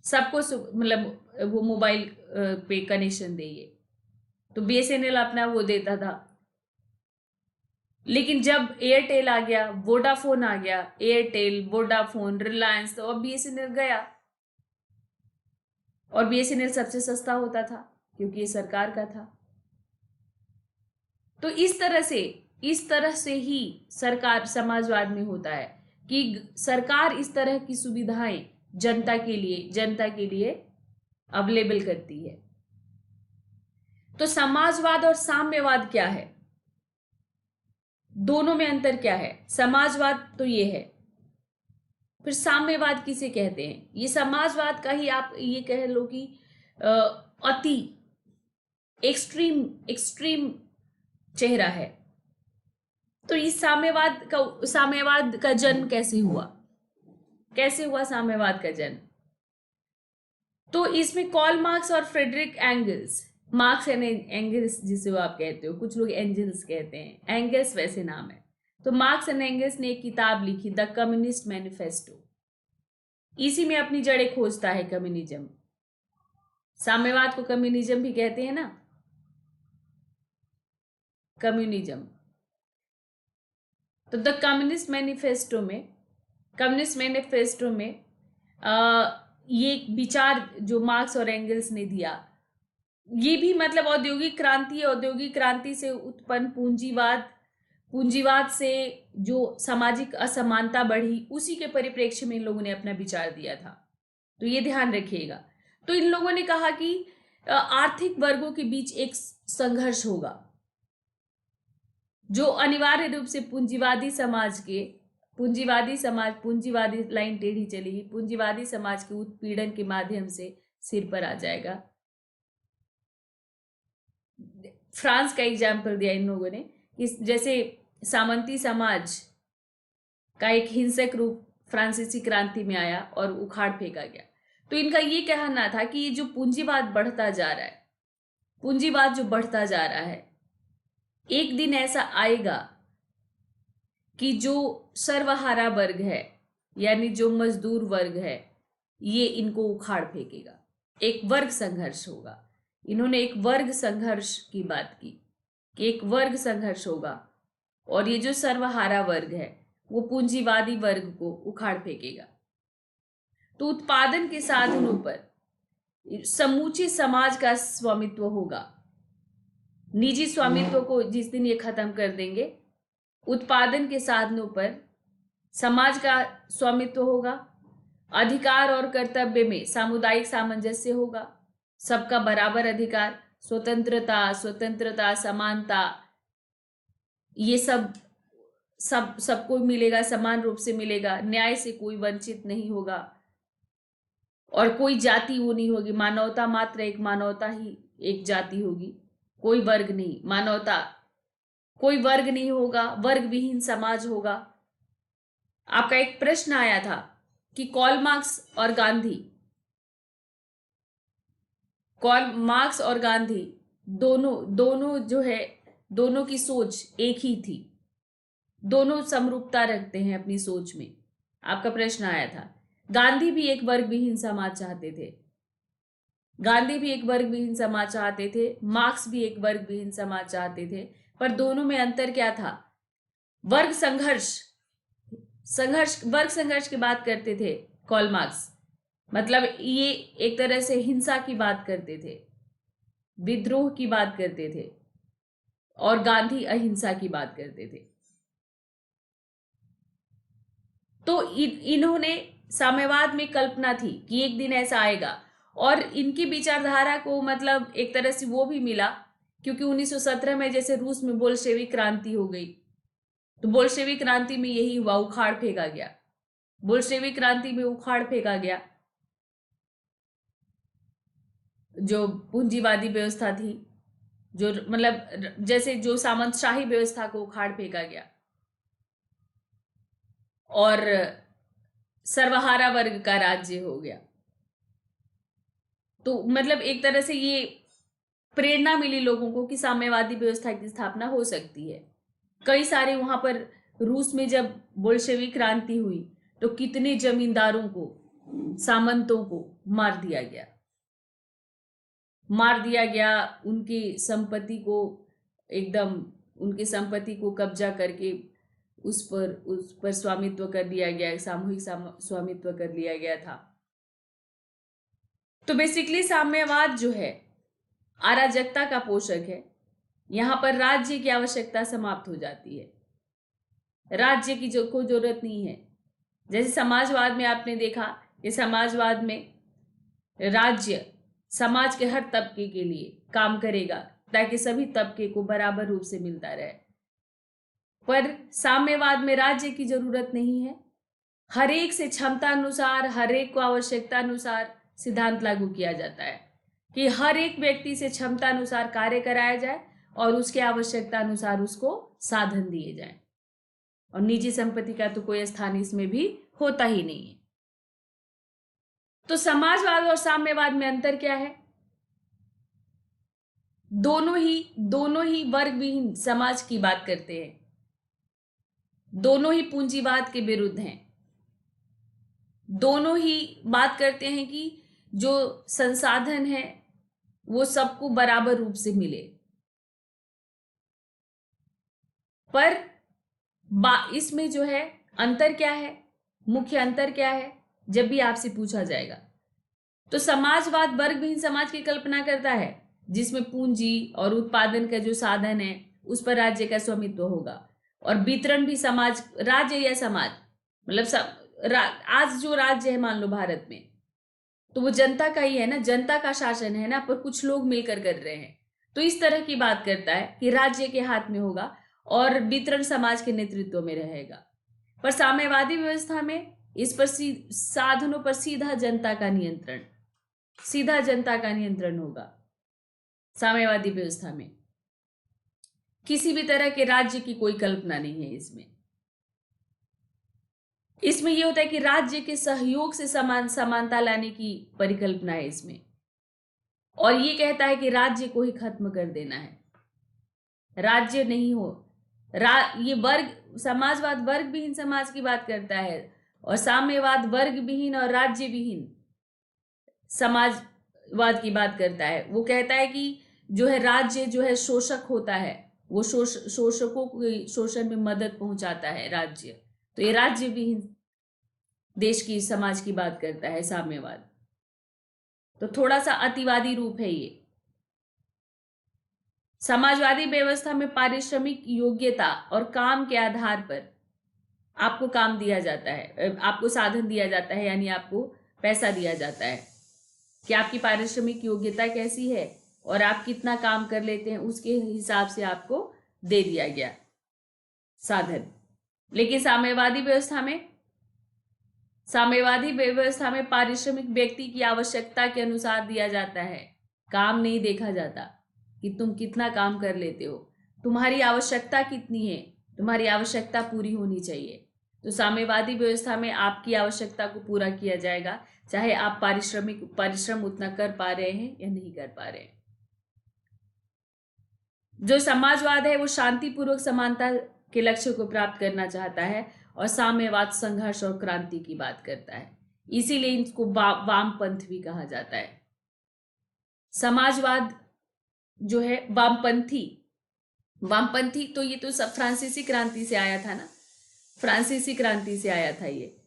सबको मतलब वो मोबाइल पे कनेक्शन दे। ये तो बीएसएनएल अपना वो देता था। लेकिन जब एयरटेल आ गया, वोडाफोन आ गया, एयरटेल, वोडाफोन, रिलायंस, तो अब बीएसएनएल गया। और बीएसएनएल सबसे सस्ता होता था क्योंकि ये सरकार का था। तो इस तरह से ही सरकार समाजवाद में होता है कि सरकार इस तरह की सुविधाएं जनता के लिए अवेलेबल करती है। तो समाजवाद और साम्यवाद क्या है, दोनों में अंतर क्या है? समाजवाद तो ये है, फिर साम्यवाद किसे कहते हैं? ये समाजवाद का ही आप ये कह लो कि अति एक्सट्रीम चेहरा है। तो इस साम्यवाद का जन्म कैसे हुआ साम्यवाद का जन्म? तो इसमें कार्ल मार्क्स और Friedrich Engels, Marx and Engels जिसे वो आप कहते हो, कुछ लोग एंजल्स कहते हैं, एंगल्स वैसे नाम है। तो मार्क्स एंड एंगल्स ने एक किताब लिखी, द कम्युनिस्ट मैनिफेस्टो। इसी में अपनी जड़ें खोजता है कम्युनिज्म। साम्यवाद को कम्युनिज्म भी कहते हैं ना, कम्युनिज्म। तो द कम्युनिस्ट मैनिफेस्टो में ये विचार जो मार्क्स और एंगल्स ने दिया, ये भी मतलब औद्योगिक क्रांति से उत्पन्न पूंजीवाद से जो सामाजिक असमानता बढ़ी, उसी के परिप्रेक्ष्य में इन लोगों ने अपना विचार दिया था। तो ये ध्यान रखिएगा। तो इन लोगों ने कहा कि आर्थिक वर्गों के बीच एक संघर्ष होगा जो अनिवार्य रूप से पूंजीवादी लाइन टेढ़ी चलेगी, पूंजीवादी समाज के उत्पीड़न के माध्यम से सिर पर आ जाएगा। फ्रांस का एग्जाम्पल दिया इन लोगों ने कि जैसे सामंती समाज का एक हिंसक रूप फ्रांसीसी क्रांति में आया और उखाड़ फेंका गया। तो इनका ये कहना था कि ये जो पूंजीवाद बढ़ता जा रहा है, एक दिन ऐसा आएगा कि जो सर्वहारा वर्ग है, यानी जो मजदूर वर्ग है, ये इनको उखाड़ फेंकेगा। एक वर्ग संघर्ष होगा। इन्होंने एक वर्ग संघर्ष की बात की कि एक वर्ग संघर्ष होगा और ये जो सर्वहारा वर्ग है वो पूंजीवादी वर्ग को उखाड़ फेंकेगा। तो उत्पादन के साधनों पर समूचे समाज का स्वामित्व होगा। निजी स्वामित्व को जिस दिन ये खत्म कर देंगे, उत्पादन के साधनों पर समाज का स्वामित्व होगा। अधिकार और कर्तव्य में सामुदायिक सामंजस्य होगा, सबका बराबर अधिकार, स्वतंत्रता, समानता, ये सबको मिलेगा, समान रूप से मिलेगा। न्याय से कोई वंचित नहीं होगा और कोई जाति वो नहीं होगी। मानवता मात्र एक मानवता ही एक जाति होगी, कोई वर्ग नहीं। मानवता, कोई वर्ग नहीं होगा, वर्ग विहीन समाज होगा। आपका एक प्रश्न आया था कि कार्ल मार्क्स और गांधी दोनों जो है, दोनों की सोच एक ही थी, दोनों समरूपता रखते हैं अपनी सोच में। आपका प्रश्न आया था। गांधी भी एक वर्ग विहीन समाज चाहते थे, मार्क्स भी एक वर्ग विहीन समाज चाहते थे, पर दोनों में अंतर क्या था? वर्ग संघर्ष संघर्ष, वर्ग संघर्ष की बात करते थे कार्ल मार्क्स। मतलब ये एक तरह से हिंसा की बात करते थे, विद्रोह की बात करते थे, और गांधी अहिंसा की बात करते थे। तो इन्होंने साम्यवाद में कल्पना थी कि एक दिन ऐसा आएगा, और इनकी विचारधारा को मतलब एक तरह से वो भी मिला क्योंकि 1917 में जैसे रूस में बोल्शेविक क्रांति हो गई, तो बोल्शेविक क्रांति में यही हुआ, उखाड़ फेंका गया। बोल्शेविक क्रांति में उखाड़ फेंका गया जो पूंजीवादी व्यवस्था थी, जो मतलब जैसे जो सामंतशाही व्यवस्था को उखाड़ फेंका गया और सर्वहारा वर्ग का राज्य हो गया। तो मतलब एक तरह से ये प्रेरणा मिली लोगों को कि साम्यवादी व्यवस्था की स्थापना हो सकती है। कई सारे वहां पर रूस में जब बोल्शेविक क्रांति हुई तो कितने जमींदारों को, सामंतों को मार दिया गया, उनकी संपत्ति को एकदम, उनकी संपत्ति को कब्जा करके उस पर स्वामित्व कर लिया गया, सामूहिक स्वामित्व कर लिया गया था। तो बेसिकली साम्यवाद जो है अराजकता का पोषक है। यहां पर राज्य की आवश्यकता समाप्त हो जाती है, राज्य की जो कोई जरूरत नहीं है। जैसे समाजवाद में आपने देखा कि समाजवाद में राज्य समाज के हर तबके के लिए काम करेगा ताकि सभी तबके को बराबर रूप से मिलता रहे। पर साम्यवाद में राज्य की जरूरत नहीं है, हर एक से क्षमता अनुसार, हर एक को आवश्यकता अनुसार सिद्धांत लागू किया जाता है कि हर एक व्यक्ति से क्षमता अनुसार कार्य कराया जाए और उसके आवश्यकता अनुसार उसको साधन दिए जाए, और निजी संपत्ति का तो कोई स्थान इसमें भी होता ही नहीं है। तो समाजवाद और साम्यवाद में अंतर क्या है? दोनों ही वर्ग विहीन समाज की बात करते हैं, दोनों ही पूंजीवाद के विरुद्ध हैं, दोनों ही बात करते हैं कि जो संसाधन है वो सबको बराबर रूप से मिले। पर इसमें जो है अंतर क्या है, मुख्य अंतर क्या है, जब भी आपसे पूछा जाएगा तो समाजवाद वर्ग विहीन समाज की कल्पना करता है जिसमें पूंजी और उत्पादन का जो साधन है उस पर राज्य का स्वामित्व होगा, और वितरण भी समाज, राज्य या समाज, मतलब आज जो राज्य है मान लो भारत में, तो वो जनता का ही है ना, जनता का शासन है ना, पर कुछ लोग मिलकर कर रहे हैं। तो इस तरह की बात करता है कि राज्य के हाथ में होगा और वितरण समाज के नेतृत्व में रहेगा। पर साम्यवादी व्यवस्था में इस पर साधनों पर सीधा जनता का नियंत्रण होगा। साम्यवादी व्यवस्था में किसी भी तरह के राज्य की कोई कल्पना नहीं है। इसमें यह होता है कि राज्य के सहयोग से समानता लाने की परिकल्पना है इसमें, और ये कहता है कि राज्य को ही खत्म कर देना है, राज्य नहीं हो। ये समाजवाद वर्ग विहीन समाज की बात करता है और साम्यवाद वर्ग विहीन और राज्य विहीन समाजवाद की बात करता है। वो कहता है कि जो है राज्य जो है शोषक होता है, वो शोषकों को शोषण में मदद पहुंचाता है राज्य। तो ये राज्य विहीन देश की समाज की बात करता है साम्यवाद। तो थोड़ा सा अतिवादी रूप है ये। समाजवादी व्यवस्था में पारिश्रमिक योग्यता और काम के आधार पर आपको काम दिया जाता है, आपको साधन दिया जाता है, यानी आपको पैसा दिया जाता है कि आपकी पारिश्रमिक योग्यता कैसी है और आप कितना काम कर लेते हैं, उसके हिसाब से आपको दे दिया गया साधन। लेकिन साम्यवादी व्यवस्था में पारिश्रमिक व्यक्ति की आवश्यकता के अनुसार दिया जाता है। काम नहीं देखा जाता कि तुम कितना काम कर लेते हो, तुम्हारी आवश्यकता कितनी है, तुम्हारी आवश्यकता पूरी होनी चाहिए। तो साम्यवादी व्यवस्था में आपकी आवश्यकता को पूरा किया जाएगा, चाहे आप परिश्रम उतना कर पा रहे हैं या नहीं कर पा रहे हैं। जो समाजवाद है वो शांतिपूर्वक समानता के लक्ष्य को प्राप्त करना चाहता है, और साम्यवाद संघर्ष और क्रांति की बात करता है। इसीलिए इनको वामपंथ भी कहा जाता है। समाजवाद जो है वामपंथी, तो ये तो सब फ्रांसीसी क्रांति से आया था ना। फ्रांसीसी क्रांति से आया था ये।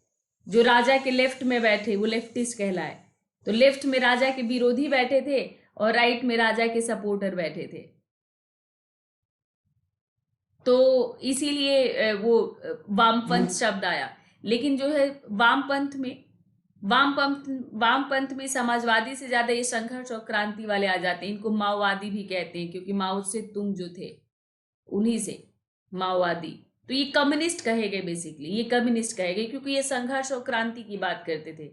जो राजा के लेफ्ट में बैठे वो लेफ्टिस्ट कहलाए। तो लेफ्ट में राजा के विरोधी बैठे थे और राइट में राजा के सपोर्टर बैठे थे। तो इसीलिए वो वामपंथ शब्द आया। लेकिन जो है वामपंथ में समाजवादी से ज्यादा ये संघर्ष और क्रांति वाले आ जाते हैं। इनको माओवादी भी कहते हैं, क्योंकि माओ से तुंग जो थे उन्हीं से माओवादी। तो ये कम्युनिस्ट कहे गए, बेसिकली ये कम्युनिस्ट कहे गए, क्योंकि ये संघर्ष और क्रांति की बात करते थे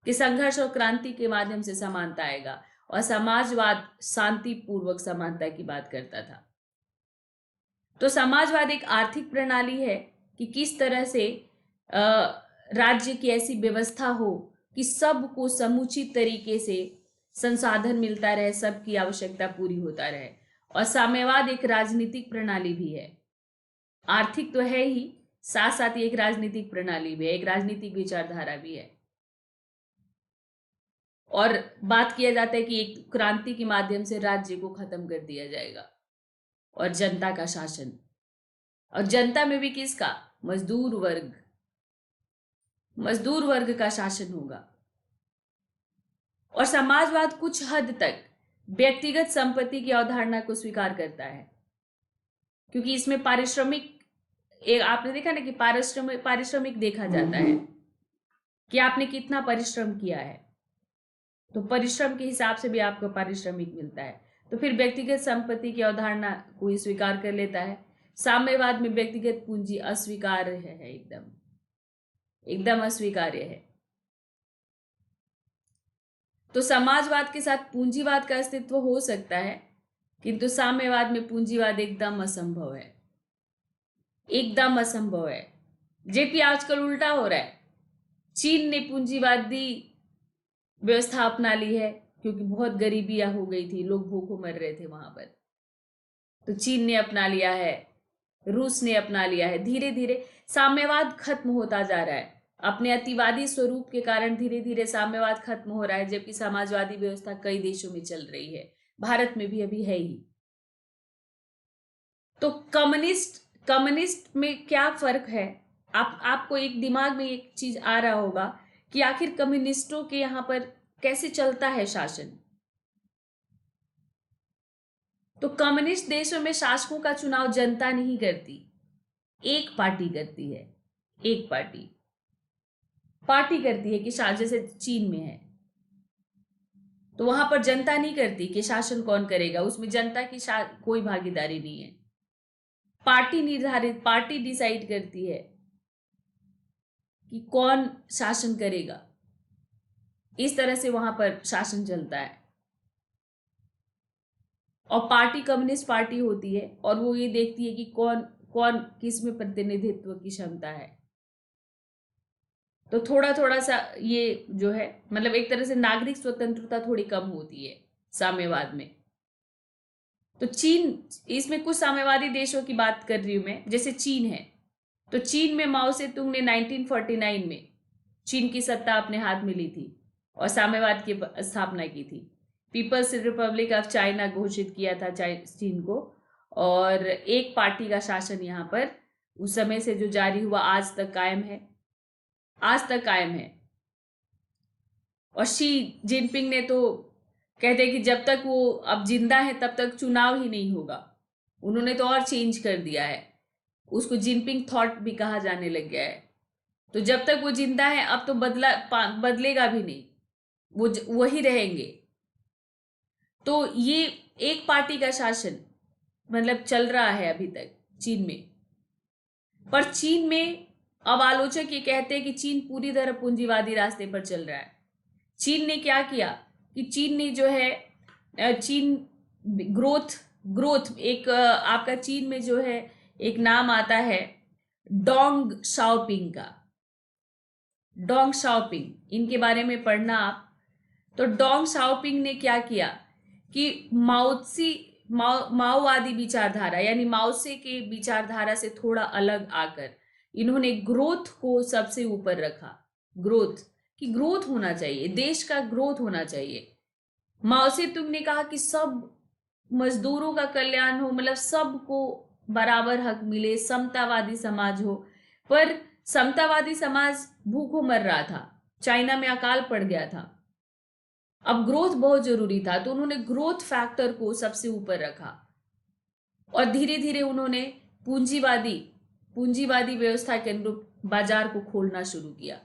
कि संघर्ष और क्रांति के माध्यम से समानता आएगा। और समाजवाद शांतिपूर्वक समानता की बात करता था। तो समाजवाद एक आर्थिक प्रणाली है कि किस तरह से राज्य की ऐसी व्यवस्था हो कि सबको समुचित तरीके से संसाधन मिलता रहे, सबकी आवश्यकता पूरी होता रहे। और साम्यवाद एक राजनीतिक प्रणाली भी है। आर्थिक तो है ही, साथ साथ ही एक राजनीतिक प्रणाली भी है, एक राजनीतिक विचारधारा भी है। और बात किया जाता है कि एक क्रांति के माध्यम से राज्य को खत्म कर दिया जाएगा और जनता का शासन। और जनता में भी किसका? मजदूर वर्ग का शासन होगा। और समाजवाद कुछ हद तक व्यक्तिगत संपत्ति की अवधारणा को स्वीकार करता है, क्योंकि इसमें पारिश्रमिक, एक आपने देखा ना कि पारिश्रमिक देखा जाता है कि आपने कितना परिश्रम किया है, तो परिश्रम के हिसाब से भी आपको पारिश्रमिक मिलता है। तो फिर व्यक्तिगत संपत्ति की अवधारणा को स्वीकार कर लेता है। साम्यवाद में व्यक्तिगत पूंजी अस्वीकार्य है, एकदम अस्वीकार्य है। तो समाजवाद के साथ पूंजीवाद का अस्तित्व हो सकता है, किंतु साम्यवाद में पूंजीवाद एकदम असंभव है, एकदम असंभव है। जबकि आजकल उल्टा हो रहा है। चीन ने पूंजीवादी व्यवस्था अपना ली है, क्योंकि बहुत गरीबियां हो गई थी, लोग भूखों मर रहे थे वहां पर। तो चीन ने अपना लिया है, रूस ने अपना लिया है। धीरे धीरे साम्यवाद खत्म होता जा रहा है। अपने अतिवादी स्वरूप के कारण धीरे धीरे साम्यवाद खत्म हो रहा है, जबकि समाजवादी व्यवस्था कई देशों में चल रही है, भारत में भी अभी है ही। तो कम्युनिस्ट में क्या फर्क है? आपको एक दिमाग में एक चीज आ रहा होगा कि आखिर कम्युनिस्टों के यहां पर कैसे चलता है शासन। तो कम्युनिस्ट देशों में शासकों का चुनाव जनता नहीं करती, एक पार्टी करती है। एक पार्टी करती है कि जैसे चीन में है, तो वहां पर जनता नहीं करती कि शासन कौन करेगा, उसमें जनता की कोई भागीदारी नहीं है। पार्टी डिसाइड करती है कि कौन शासन करेगा। इस तरह से वहां पर शासन चलता है। और पार्टी कम्युनिस्ट पार्टी होती है, और वो ये देखती है कि कौन कौन किस में प्रतिनिधित्व की क्षमता है। तो थोड़ा थोड़ा सा ये जो है, मतलब एक तरह से नागरिक स्वतंत्रता थोड़ी कम होती है साम्यवाद में। तो चीन, इसमें कुछ साम्यवादी देशों की बात कर रही हूं मैं, जैसे चीन है। तो चीन में माओ से तुंग ने 1949 में चीन की सत्ता अपने हाथ में ली थी और साम्यवाद की स्थापना की थी। पीपल्स रिपब्लिक ऑफ चाइना घोषित किया था चीन को, और एक पार्टी का शासन यहाँ पर उस समय से जो जारी हुआ आज तक कायम है। और शी जिनपिंग ने तो कहते हैं कि जब तक वो अब जिंदा है तब तक चुनाव ही नहीं होगा। उन्होंने तो और चेंज कर दिया है, उसको जिनपिंग थॉट भी कहा जाने लग गया है। तो जब तक वो जिंदा है अब तो बदलेगा भी नहीं, वो वही रहेंगे। तो ये एक पार्टी का शासन मतलब चल रहा है अभी तक चीन में। पर चीन में अब आलोचक ये कहते हैं कि चीन पूरी तरह पूंजीवादी रास्ते पर चल रहा है। चीन ने क्या किया कि चीन ने जो है चीन ग्रोथ एक आपका चीन में जो है एक नाम आता है डोंग शाओपिंग का। डोंग शाओपिंग, इनके बारे में पढ़ना आप। तो डोंग शाओपिंग ने क्या किया कि माओवादी विचारधारा यानी माओसे के विचारधारा से थोड़ा अलग आकर इन्होंने ग्रोथ को सबसे ऊपर रखा। ग्रोथ होना चाहिए, देश का ग्रोथ होना चाहिए। माओ से तुंग ने कहा कि सब मजदूरों का कल्याण हो, मतलब सबको बराबर हक मिले, समतावादी समाज हो। पर समतावादी समाज भूखों मर रहा था, चाइना में अकाल पड़ गया था, अब ग्रोथ बहुत जरूरी था, तो उन्होंने ग्रोथ फैक्टर को सबसे ऊपर रखा और धीरे धीरे उन्होंने पूंजीवादी पूंजीवादी व्यवस्था के अनुरूप बाजार को खोलना शुरू किया।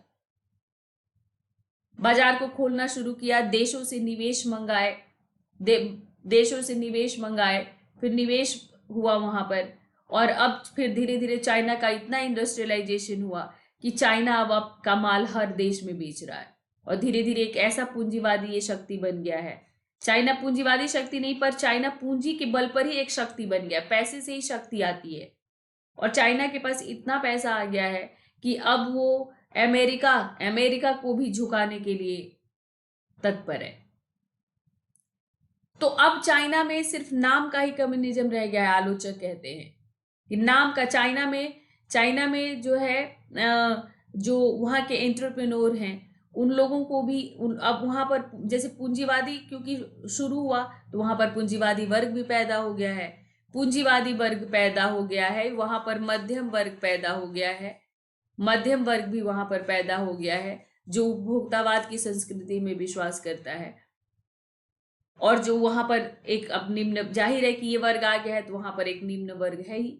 बाजार को खोलना शुरू किया, देशों से निवेश मंगाए, देशों से निवेश मंगाए, फिर निवेश हुआ वहां पर, और अब फिर धीरे धीरे चाइना का इतना इंडस्ट्रियलाइजेशन हुआ कि चाइना अब का माल हर देश में बेच रहा है और धीरे धीरे एक ऐसा पूंजीवादी ये शक्ति बन गया है। चाइना पूंजीवादी शक्ति नहीं, पर चाइना पूंजी के बल पर ही एक शक्ति बन गया, पैसे से ही शक्ति आती है और चाइना के पास इतना पैसा आ गया है कि अब वो अमेरिका को भी झुकाने के लिए तत्पर है। तो अब चाइना में सिर्फ नाम का ही कम्युनिज्म रह गया है। आलोचक कहते हैं कि नाम का चाइना में जो है जो वहाँ के एंटरप्रेन्योर हैं उन लोगों को भी अब वहां पर जैसे पूंजीवादी क्योंकि शुरू हुआ तो वहां पर पूंजीवादी वर्ग भी पैदा हो गया है, पूंजीवादी वर्ग पैदा हो गया है, वहां पर मध्यम वर्ग पैदा हो गया है, मध्यम वर्ग भी वहां पर पैदा हो गया है जो उपभोक्तावाद की संस्कृति में विश्वास करता है, और जो वहां पर एक अब निम्न, जाहिर है कि ये वर्ग आ गया है तो वहां पर एक निम्न वर्ग है ही,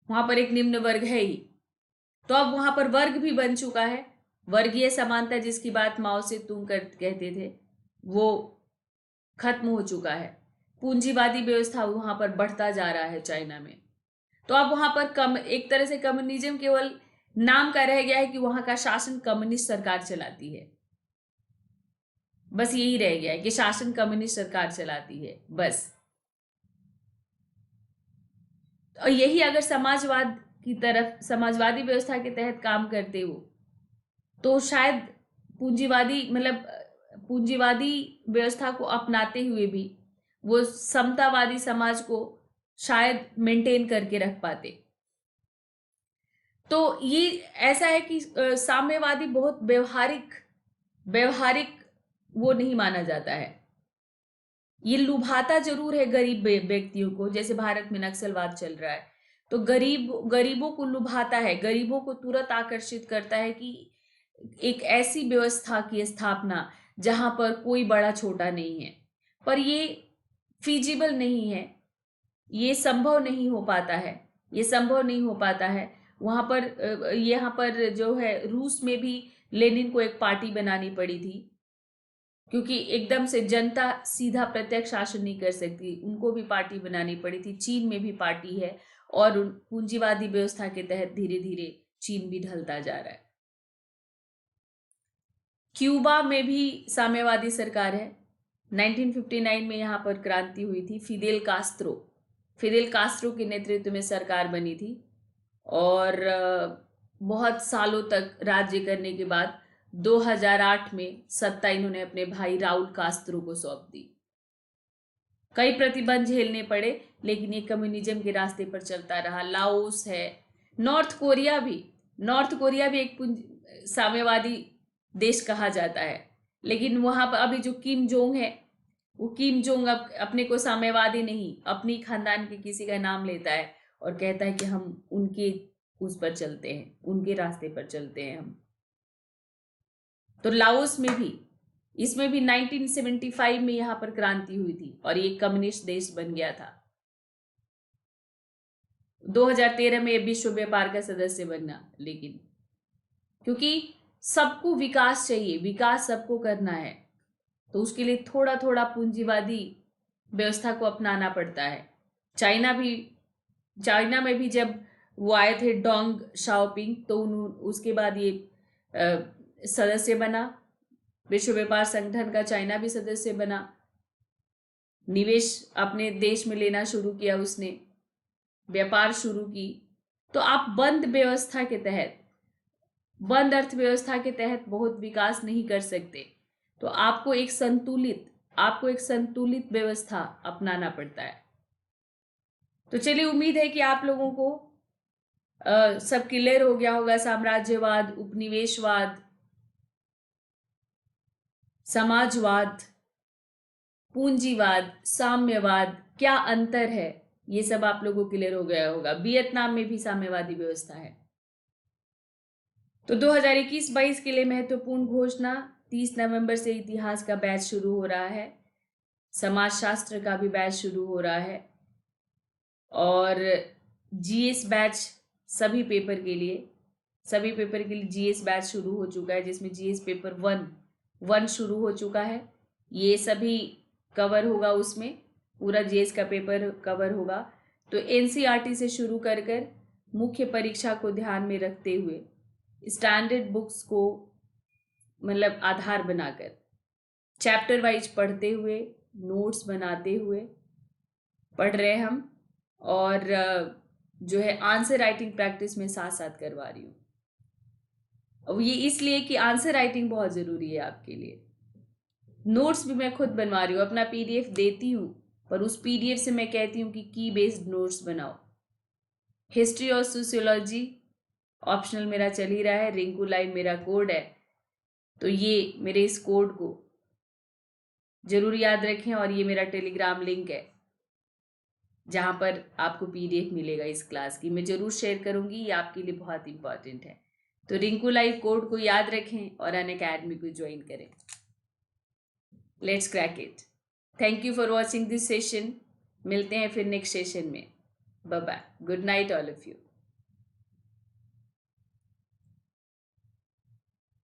वहां पर एक निम्न वर्ग है ही। तो अब वहां पर वर्ग भी बन चुका है, वर्गीय समानता जिसकी बात माओ से तुंग कहते थे वो खत्म हो चुका है, पूंजीवादी व्यवस्था वहां पर बढ़ता जा रहा है चाइना में। तो अब वहां पर एक तरह से कम्युनिज्म केवल नाम का रह गया है कि वहां का शासन कम्युनिस्ट सरकार चलाती है, बस यही रह गया है कि शासन कम्युनिस्ट सरकार चलाती है बस। और यही अगर समाजवाद की तरफ, समाजवादी व्यवस्था के तहत काम करते हो तो शायद पूंजीवादी व्यवस्था को अपनाते हुए भी वो समतावादी समाज को शायद मेंटेन करके रख पाते। तो ये ऐसा है कि साम्यवादी बहुत व्यवहारिक वो नहीं माना जाता है। ये लुभाता जरूर है गरीब व्यक्तियों को, जैसे भारत में नक्सलवाद चल रहा है तो गरीबों को लुभाता है, गरीबों को तुरंत आकर्षित करता है कि एक ऐसी व्यवस्था की स्थापना जहां पर कोई बड़ा छोटा नहीं है, पर ये फीजिबल नहीं है, ये संभव नहीं हो पाता है, ये संभव नहीं हो पाता है। वहां पर यहाँ पर जो है रूस में भी लेनिन को एक पार्टी बनानी पड़ी थी क्योंकि एकदम से जनता सीधा प्रत्यक्ष शासन नहीं कर सकती, उनको भी पार्टी बनानी पड़ी थी। चीन में भी पार्टी है और पूंजीवादी व्यवस्था के तहत धीरे धीरे चीन भी ढलता जा रहा है। क्यूबा में भी साम्यवादी सरकार है, 1959 में यहाँ पर क्रांति हुई थी, फिदेल कास्त्रो के नेतृत्व में सरकार बनी थी और बहुत सालों तक राज्य करने के बाद 2008 में सत्ता इन्होंने अपने भाई राउल कास्त्रो को सौंप दी। कई प्रतिबंध झेलने पड़े लेकिन ये कम्युनिज्म के रास्ते पर चलता रहा। लाओस है, नॉर्थ कोरिया भी एक साम्यवादी देश कहा जाता है, लेकिन वहां पर अभी जो किम जोंग है वो किम जोंग अपने को साम्यवादी नहीं, अपनी खानदान के किसी का नाम लेता है और कहता है कि हम उनके उस पर चलते हैं, उनके रास्ते पर चलते हैं हम। तो लाओस में भी, इसमें भी 1975 में यहाँ पर क्रांति हुई थी और ये कम्युनिस्ट देश बन गया था। 2013 में विश्व व्यापार का सदस्य बनना, लेकिन क्योंकि सबको विकास चाहिए, विकास सबको करना है, तो उसके लिए थोड़ा थोड़ा पूंजीवादी व्यवस्था को अपनाना पड़ता है। चाइना में भी जब वो आए थे डोंग शाओपिंग तो उसके बाद ये सदस्य बना विश्व व्यापार संगठन का, चाइना भी सदस्य बना, निवेश अपने देश में लेना शुरू किया, उसने व्यापार शुरू की। तो आप बंद अर्थव्यवस्था के तहत बहुत विकास नहीं कर सकते, तो आपको एक संतुलित व्यवस्था अपनाना पड़ता है। तो चलिए, उम्मीद है कि आप लोगों को सब क्लियर हो गया होगा। साम्राज्यवाद, उपनिवेशवाद, समाजवाद, पूंजीवाद, साम्यवाद, क्या अंतर है, ये सब आप लोगों को क्लियर हो गया होगा। वियतनाम में भी साम्यवादी व्यवस्था है। तो 2021-22 के लिए महत्वपूर्ण घोषणा, 30 नवंबर से इतिहास का बैच शुरू हो रहा है, समाजशास्त्र का भी बैच शुरू हो रहा है, और जीएस बैच सभी पेपर के लिए जीएस बैच शुरू हो चुका है, जिसमें जीएस पेपर वन शुरू हो चुका है। ये सभी कवर होगा, उसमें पूरा जीएस का पेपर कवर होगा। तो एनसीईआरटी से शुरू कर कर मुख्य परीक्षा को ध्यान में रखते हुए स्टैंडर्ड बुक्स को मतलब आधार बनाकर चैप्टर वाइज पढ़ते हुए, नोट्स बनाते हुए पढ़ रहे हम, और जो है आंसर राइटिंग प्रैक्टिस में साथ साथ करवा रही हूँ। और ये इसलिए कि आंसर राइटिंग बहुत ज़रूरी है आपके लिए। नोट्स भी मैं खुद बनवा रही हूँ, अपना पीडीएफ देती हूँ, पर उस पीडीएफ से मैं कहती हूँ कि की बेस्ड नोट्स बनाओ। हिस्ट्री और सोशियोलॉजी ऑप्शनल मेरा चल ही रहा है, रिंकू लाइव मेरा कोड है, तो ये मेरे इस कोड को जरूर याद रखें। और ये मेरा टेलीग्राम लिंक है जहाँ पर आपको पीडीएफ मिलेगा इस क्लास की, मैं जरूर शेयर करूँगी, ये आपके लिए बहुत इंपॉर्टेंट है। तो रिंकू लाइव कोड को याद रखें और अनअकैडमी को ज्वाइन करें। Let's crack it. Thank you for watching this session. मिलते हैं फिर नेक्स्ट सेशन में। Bye bye. Good night all of you.